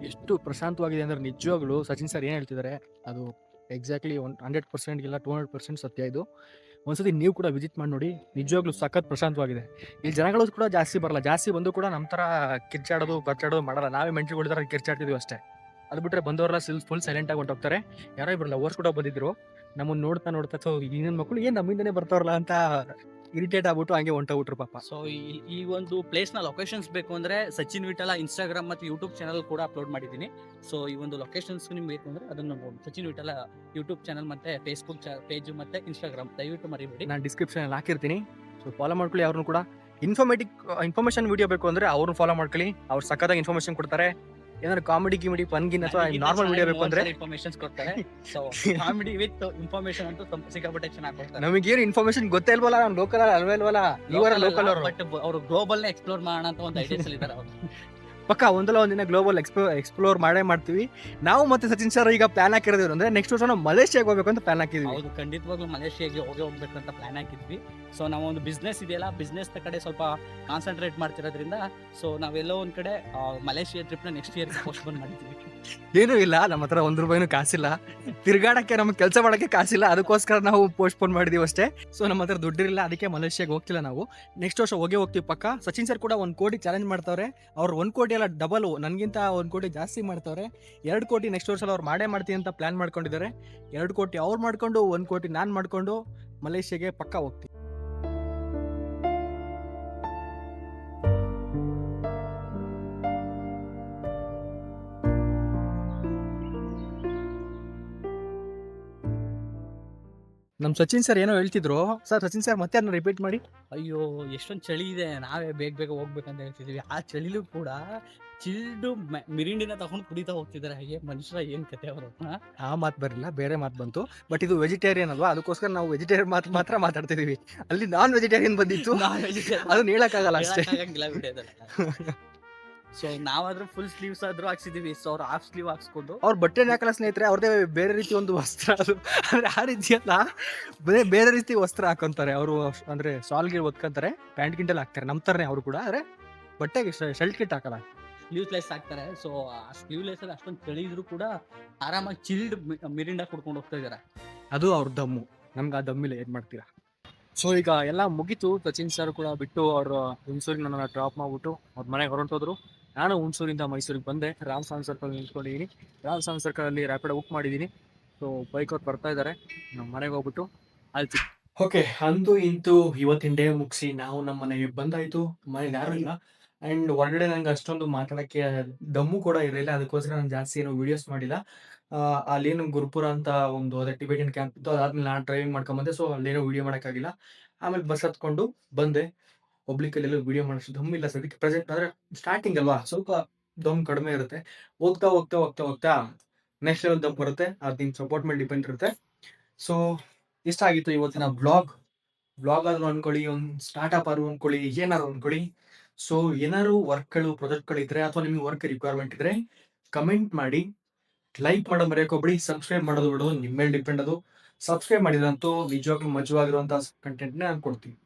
ಎಷ್ಟು ಪ್ರಶಾಂತವಾಗಿದೆ ಅಂದರೆ ನಿಜವಾಗ್ಲೂ ಸಚಿನ್ ಸರ್ ಏನು ಹೇಳ್ತಿದ್ದಾರೆ ಅದು ಎಕ್ಸಾಕ್ಟ್ಲಿ 100% ಇಲ್ಲ 200% ಸತ್ಯ. ಇದು ಒಂದ್ಸತಿ ನೀವು ಕೂಡ ವಿಸಿಟ್ ಮಾಡಿ ನೋಡಿ, ನಿಜವಾಗ್ಲೂ ಸಖತ್ ಪ್ರಶಾಂತವಾಗಿದೆ. ಇಲ್ಲಿ ಜನಗಳು ಕೂಡ ಜಾಸ್ತಿ ಬರಲ್ಲ, ಜಾಸ್ತಿ ಬಂದು ಕೂಡ ನಮ್ಮ ಥರ ಕಿರ್ಚಾಡೋದು ಬರ್ಚಾಡೋದು ಮಾಡಲ್ಲ. ನಾವೇ ಮೆಂಟ್ರಿ ಹೊಡಿದಾರ ಕಿರ್ಚಾಡ್ತಿದ್ವಿ ಅಷ್ಟೇ. ಅದು ಬಿಟ್ಟರೆ ಬಂದವರೆಲ್ಲ ಫುಲ್ ಸೈಲೆಂಟಾಗಿ ಹೊಂಟೋಗ್ತಾರೆ. ಯಾರೋ ಇಬ್ಬರಲ್ಲ ಓರ್ಸ್ ಕೂಡ ಬಂದಿದ್ರು, ನಮ್ಮನ್ನು ನೋಡ್ತಾ ನೋಡ್ತಾ ಸೊ ಇನ್ನೊಂದು ಮಕ್ಕಳು ಏನು ನಮ್ಮಿಂದನೇ ಬರ್ತಾರಲ್ಲ ಅಂತ ಇರಿಟೇಟ್ ಆಗ್ಬಿಟ್ಟು ಹಂಗೆ ಹೊಂಟೋಗ್ಬಿಟ್ರು ಪಾಪ. ಸೊ ಈ ಒಂದು ಪ್ಲೇಸ್ನ ಲೊಕೇಶನ್ಸ್ ಬೇಕು ಅಂದರೆ ಸಚಿನ್ ವಿಠಲ ಇನ್ಸ್ಟಾಗ್ರಾಮ್ ಮತ್ತು ಯೂಟ್ಯೂಬ್ ಚಾನಲ್ ಕೂಡ ಅಪ್ಲೋಡ್ ಮಾಡಿದ್ದೀನಿ. ಸೊ ಈ ಒಂದು ಲೊಕೇಶನ್ಸ್ ನಿಮ್ಗೆ ಬೇಕು ಅಂದರೆ ಅದನ್ನು ನೋಡ್ಬೋದು. ಸಚಿನ್ ವಿಠಲ ಯೂಟ್ಯೂಬ್ ಚಾನಲ್ ಮತ್ತು ಫೇಸ್ಬುಕ್ ಪೇಜು ಮತ್ತು ಇನ್ಸ್ಟಾಗ್ರಾಮ್ ದಯವಿಟ್ಟು ಮರಿಬೇಡಿ. ನಾನು ಡಿಸ್ಕ್ರಿಪ್ಷನಲ್ಲಿ ಹಾಕಿರ್ತೀನಿ. ಸೊ ಫಾಲೋ ಮಾಡ್ಕೊಳ್ಳಿ ಅವ್ರನ್ನೂ ಕೂಡ. ಇನ್ಫಾರ್ಮೇಷನ್ ವೀಡಿಯೋ ಬೇಕು ಅಂದರೆ ಅವ್ರನ್ನ ಫಾಲೋ ಮಾಡ್ಕೊಳ್ಳಿ. ಅವ್ರು ಸಕ್ಕತ್ತಾಗಿ ಇನ್ಫಾರ್ಮೇಷನ್ ಕೊಡ್ತಾರೆ. ಏನಾದ್ರು ಕಾಮಿಡಿ ಗಿಮಿಡಿ ಪನ್ಗಿನ್ ಅಥವಾ ನಾರ್ಮಲ್ ವಿಡಿಯೋ ಬೇಕು ಅಂದ್ರೆ ಇನ್ಫಾರ್ಮೇಶನ್ಸ್ ಕೊಡ್ತಾರೆ. ಸೊ ಕಾಮಿಡಿ ವಿತ್ ಇನ್ಫಾರ್ಮೇಶನ್ ಅಂತೂ ಸಿಕ್ಕಾಪಟ್ಟೆ ಚೆನ್ನಾಗಿ ಕೊಡ್ತಾರೆ. ನಮಗೇನು ಇನ್ಫಾರ್ಮೇಶನ್ ಗೊತ್ತೇ ಇಲ್ವಲ್ಲ, ನಾವು ಲೋಕಲ್ ಅಲ್ವೇ ಇಲ್ವಲ್ಲ, ನೀವರ ಲೋಕಲ್ ಅವರು. ಬಟ್ ಅವರು ಗ್ಲೋಬಲ್ ನ ಎಕ್ಸ್ಪ್ಲೋರ್ ಮಾಡೋಣ ಅಂತ ಒಂದು ಐಡಿಯಾಸ್ ಅಲ್ಲಿ ಇದ್ದಾರೆ ಅವರು. ಪಕ್ಕ ಒಂದಲ್ಲ ಒಂದಿನ ಗ್ಲೋಬಲ್ ಎಕ್ಸ್ಪ್ಲೋರ್ ಮಾಡೇ ಮಾಡ್ತೀವಿ. ನಾವು ಮತ್ತೆ ಸಚಿನ್ ಸರ್ ಈಗ ಪ್ಲಾನ್ ಹಾಕಿರೋದು ಅಂದ್ರೆ ನೆಕ್ಸ್ಟ್ ವರ್ಷ ನಾವು ಮಲೇಷ್ಯಾಗೆ ಹೋಗ್ಬೇಕು ಅಂತ ಪ್ಲಾನ್ ಹಾಕಿದ್ವಿ. ಹೌದು, ಖಂಡಿತವಾಗ್ಲೂ ಮಲೇಷ್ಯಾಗೆ ಹೋಗ್ಬೇಕು ಅಂತ ಪ್ಲಾನ್ ಹಾಕಿದ್ವಿ. ಸೊ ನಾವು ಒಂದು ಬಿಸ್ನೆಸ್ ಇದೆಯಲ್ಲ, ಬಿಸ್ನೆಸ್ ಕಡೆ ಸ್ವಲ್ಪ ಕಾನ್ಸಂಟ್ರೇಟ್ ಮಾಡ್ತಿರೋದ್ರಿಂದ ಸೊ ನಾವೆಲ್ಲೋ ಒಂದ್ ಕಡೆ ಮಲೇಷ್ಯಾ ಟ್ರಿಪ್ ನ ನೆಕ್ಸ್ಟ್ ಇಯರ್ ಪೋಸ್ಟ್ಪೋನ್ ಮಾಡಿದ್ವಿ. ಏನೂ ಇಲ್ಲ, ನಮ್ಮ ಹತ್ರ ₹1 ಕಾಸಿಲ್ಲ, ತಿರ್ಗಾಡಕ್ಕೆ ನಮ್ಗೆ ಕೆಲಸ ಮಾಡಕ್ಕೆ ಕಾಸಿಲ್ಲ, ಅದಕ್ಕೋಸ್ಕರ ನಾವು ಪೋಸ್ಟ್ಪೋನ್ ಮಾಡಿದೀವಿ ಅಷ್ಟೇ. ಸೊ ನಮ್ಮ ಹತ್ರ ದುಡ್ಡಿರಲಿಲ್ಲ, ಅದಕ್ಕೆ ಮಲೇಷ್ಯಾಗೆ ಹೋಗ್ತಿಲ್ಲ ನಾವು. ನೆಕ್ಸ್ಟ್ ವರ್ಷ ಹೋಗ್ತೀವಿ ಪಕ್ಕ. ಸಚಿನ್ ಸರ್ ಕೂಡ 1 ಕೋಟಿ ಚಾಲೆಂಜ್ ಮಾಡ್ತಾವ್ರೆ. ಅವ್ರು 1 ಕೋಟಿ ಎಲ್ಲ ಡಬಲ್, ನನಗಿಂತ 1 ಕೋಟಿ ಜಾಸ್ತಿ ಮಾಡ್ತಾವ್ರೆ. 2 ಕೋಟಿ ನೆಕ್ಸ್ಟ್ ವರ್ಷ ಅವ್ರು ಮಾಡೇ ಮಾಡ್ತೀನಿ ಅಂತ ಪ್ಲಾನ್ ಮಾಡ್ಕೊಂಡಿದ್ದಾರೆ. 2 ಕೋಟಿ ಅವ್ರು ಮಾಡ್ಕೊಂಡು 1 ಕೋಟಿ ನಾನು ಮಾಡ್ಕೊಂಡು ಮಲೇಷ್ಯಾಗೆ ಪಕ್ಕ ಹೋಗ್ತೀವಿ. ನಮ್ಮ ಸಚಿನ್ ಸರ್ ಏನೋ ಹೇಳ್ತಿದ್ರು ಸರ್. ಸಚಿನ್ ಸರ್ ಮತ್ತೆ ಅದನ್ನ ರಿಪೀಟ್ ಮಾಡಿ. ಅಯ್ಯೋ, ಎಷ್ಟೊಂದು ಚಳಿ ಇದೆ, ನಾವೇ ಬೇಗ ಹೋಗ್ಬೇಕಂತ ಹೇಳ್ತಿದೀವಿ. ಆ ಚಳಿಲೂ ಕೂಡ ಚಿಲ್ಡು ಮಿರಿಂಡಿನ ತಗೊಂಡು ಕುಡಿತಾ ಹೋಗ್ತಿದ್ದಾರೆ. ಹಾಗೆ ಮನುಷ್ಯರ ಏನ್ ಕತೆ ಅವರು. ಆ ಮಾತು ಬರಲಿಲ್ಲ, ಬೇರೆ ಮಾತು ಬಂತು. ಬಟ್ ಇದು ವೆಜಿಟೇರಿಯನ್ ಅಲ್ವಾ, ಅದಕ್ಕೋಸ್ಕರ ನಾವು ವೆಜಿಟೇರಿಯನ್ ಮಾತು ಮಾತ್ರ ಮಾತಾಡ್ತಿದೀವಿ. ಅಲ್ಲಿ ನಾನ್ ವೆಜಿಟೇರಿಯನ್ ಬಂದಿತ್ತು, ಅದನ್ನ ಹೇಳಕ್ಕಾಗಲ್ಲ ಅಷ್ಟೇ. ಸೊ ನಾವಾದ್ರೂ ಫುಲ್ ಸ್ಲೀವ್ಸ್ ಆದ್ರೂ ಹಾಕ್ಸಿದೀವಿ. ಸೊ ಅವ್ರು ಹಾಫ್ ಸ್ಲೀವ್ ಹಾಕ್ಸ್ಕೊಂಡು ಅವ್ರ ಬಟ್ಟೆ ಹಾಕಲ್ಲ ಸ್ನೇಹಿತರೆ, ಅವ್ರದೇ ಬೇರೆ ರೀತಿ ಒಂದು ವಸ್ತ್ರ ಅದು. ಅಂದ್ರೆ ಆ ರೀತಿ ಅಲ್ಲ, ಬೇರೆ ರೀತಿ ವಸ್ತ್ರ ಹಾಕೊಂತಾರೆ ಅವರು. ಅಂದ್ರೆ ಸಾಲ್ಗೆ ಒತ್ಕೊಂತಾರೆ, ಪ್ಯಾಂಟ್ ಗಿಂಟಲ್ಲಿ ಹಾಕ್ತಾರೆ, ನಮ್ಮ ತರನೇ ಅವರು ಕೂಡ. ಆದ್ರೆ ಬಟ್ಟೆಗೆ ಶರ್ಟ್ ಕಿಟ್ ಹಾಕಲ್ಲ, ಸ್ಲೀವ್ಲೆಸ್ ಹಾಕ್ತಾರೆ. ಸೊ ಆ ಸ್ಲೀವ್ಲೆಸ್ ಅಲ್ಲಿ ಅಷ್ಟೊಂದು ಚಳಿ ಇದ್ರು ಕೂಡ ಆರಾಮಾಗಿ ಚಿಲ್ಡ್ ಮಿರಿಂಡಾ ಕುಡ್ಕೊಂಡು ಹೋಗ್ತಾ ಇದಾರೆ. ಅದು ಅವ್ರ ದಮ್ಮು. ನಮ್ಗೆ ಆ ದಮ್ಮಿಲ್ಲ, ಏನ್ ಮಾಡ್ತೀರಾ. ಸೊ ಈಗ ಎಲ್ಲ ಮುಗೀತು. ಸಚಿನ್ ಸರ್ ಕೂಡ ಬಿಟ್ಟು ಅವ್ರು ಹುಣಸೂರಿಗೆ ನನ್ನ ಡ್ರಾಪ್ ಮಾಡ್ಬಿಟ್ಟು ಅವ್ರ ಮನೆಗೆ ಹೊರಟೋದ್ರು. ನಾನು ಹುಣಸೂರಿಂದ ಮೈಸೂರಿಗೆ ಬಂದೆ. ರಾಮ್ ಸಾಂಗ್ ಸರ್ಕಲ್ ನಿಂತ್ಕೊಂಡಿದ್ದೀನಿ. ರಾಮ್ ಸಾಂಗ್ ಸರ್ಕಲ್ ಅಲ್ಲಿ ರ್ಯಾಪಿಡ್ ಬುಕ್ ಮಾಡಿದ್ದೀನಿ. ಸೊ ಬೈಕ್ ಅವ್ರು ಬರ್ತಾ ಇದ್ದಾರೆ, ನಮ್ಮ ಮನೆಗೆ ಹೋಗ್ಬಿಟ್ಟು ಆಯ್ತು. ಓಕೆ, ಅಂತೂ ಇಂತೂ ಇವತ್ತಿನ ಡೇ ಮುಗಿಸಿ ನಾವು ನಮ್ಮ ಮನೆಗೆ ಬಂದಾಯ್ತು. ಮನೇಲಿ ಯಾರು ಇಲ್ಲ, ಅಂಡ್ ಹೊರಗಡೆ ನಂಗೆ ಅಷ್ಟೊಂದು ಮಾತಾಡಕ್ಕೆ ದಮ್ಮು ಕೂಡ ಇರಲಿಲ್ಲ, ಅದಕ್ಕೋಸ್ಕರ ನಾನು ಜಾಸ್ತಿ ಏನು ವಿಡಿಯೋಸ್ ಮಾಡಿಲ್ಲ. ಅಲ್ಲೇನು ಗುರುಪುರ ಅಂತ ಒಂದು ಅದೇ ಟಿಬೇಟಿಯನ್ ಕ್ಯಾಂಪ್ ಇತ್ತು, ಅದಾದ್ಮೇಲೆ ನಾನು ಡ್ರೈವಿಂಗ್ ಮಾಡ್ಕೊಂಬಂದೆ. ಸೊ ಅಲ್ಲೇನೋ ವಿಡಿಯೋ ಮಾಡೋಕ್ಕಾಗಿಲ್ಲ. ಆಮೇಲೆ ಬಸ್ ಹತ್ಕೊಂಡು ಬಂದೆ. ಒಬ್ಲಿಕಲ್ಲೆಲ್ಲ ವಿಡಿಯೋ ಮಾಡೋಷ್ಟು ದಮ್ ಇಲ್ಲ ಸದ್ಯಕ್ಕೆ ಪ್ರೆಸೆಂಟ್. ಆದರೆ ಸ್ಟಾರ್ಟಿಂಗ್ ಅಲ್ವಾ, ಸ್ವಲ್ಪ ದಮ್ ಕಡಿಮೆ ಇರುತ್ತೆ. ಹೋಗ್ತಾ ಹೋಗ್ತಾ ಹೋಗ್ತಾ ಹೋಗ್ತಾ ನೆಕ್ಸ್ಟ್ ಲೆವೆಲ್ ದಮ್ ಬರುತ್ತೆ. ಅದು ನಿಮ್ಮ ಸಪೋರ್ಟ್ ಮೇಲೆ ಡಿಪೆಂಡ್ ಇರುತ್ತೆ. ಸೊ ಇಷ್ಟ ಆಗಿತ್ತು ಇವತ್ತಿನ ಬ್ಲಾಗ್ ಆದ್ರೂ ಅನ್ಕೊಳ್ಳಿ, ಒಂದು ಸ್ಟಾರ್ಟಪ್ ಆದ್ರೂ ಅನ್ಕೊಳ್ಳಿ, ಏನಾದ್ರು ಅನ್ಕೊಳ್ಳಿ. ಸೊ ಏನಾದ್ರು ವರ್ಕ್ಗಳು, ಪ್ರಾಜೆಕ್ಟ್ಗಳು ಇದ್ರೆ ಅಥವಾ ನಿಮಗೆ ವರ್ಕ್ ರಿಕ್ವೈರ್ಮೆಂಟ್ ಇದ್ರೆ ಕಮೆಂಟ್ ಮಾಡಿ. ಲೈಕ್ ಮಾಡೋದು ಮರೆಯೋಕೋಬೇಡಿ. ಸಬ್ಸ್ಕ್ರೈಬ್ ಮಾಡೋದು ಬಿಡೋದು ನಿಮ್ಮ ಮೇಲೆ ಡಿಪೆಂಡ್. ಅದು ಸಬ್ಸ್ಕ್ರೈಬ್ ಮಾಡಿದ್ರಂತೂ ನಿಜವಾಗ್ಲೂ ಮಜವಾಗಿರುವಂತಹ ಕಂಟೆಂಟ್ನೇ ನಾನು ಕೊಡ್ತೀನಿ.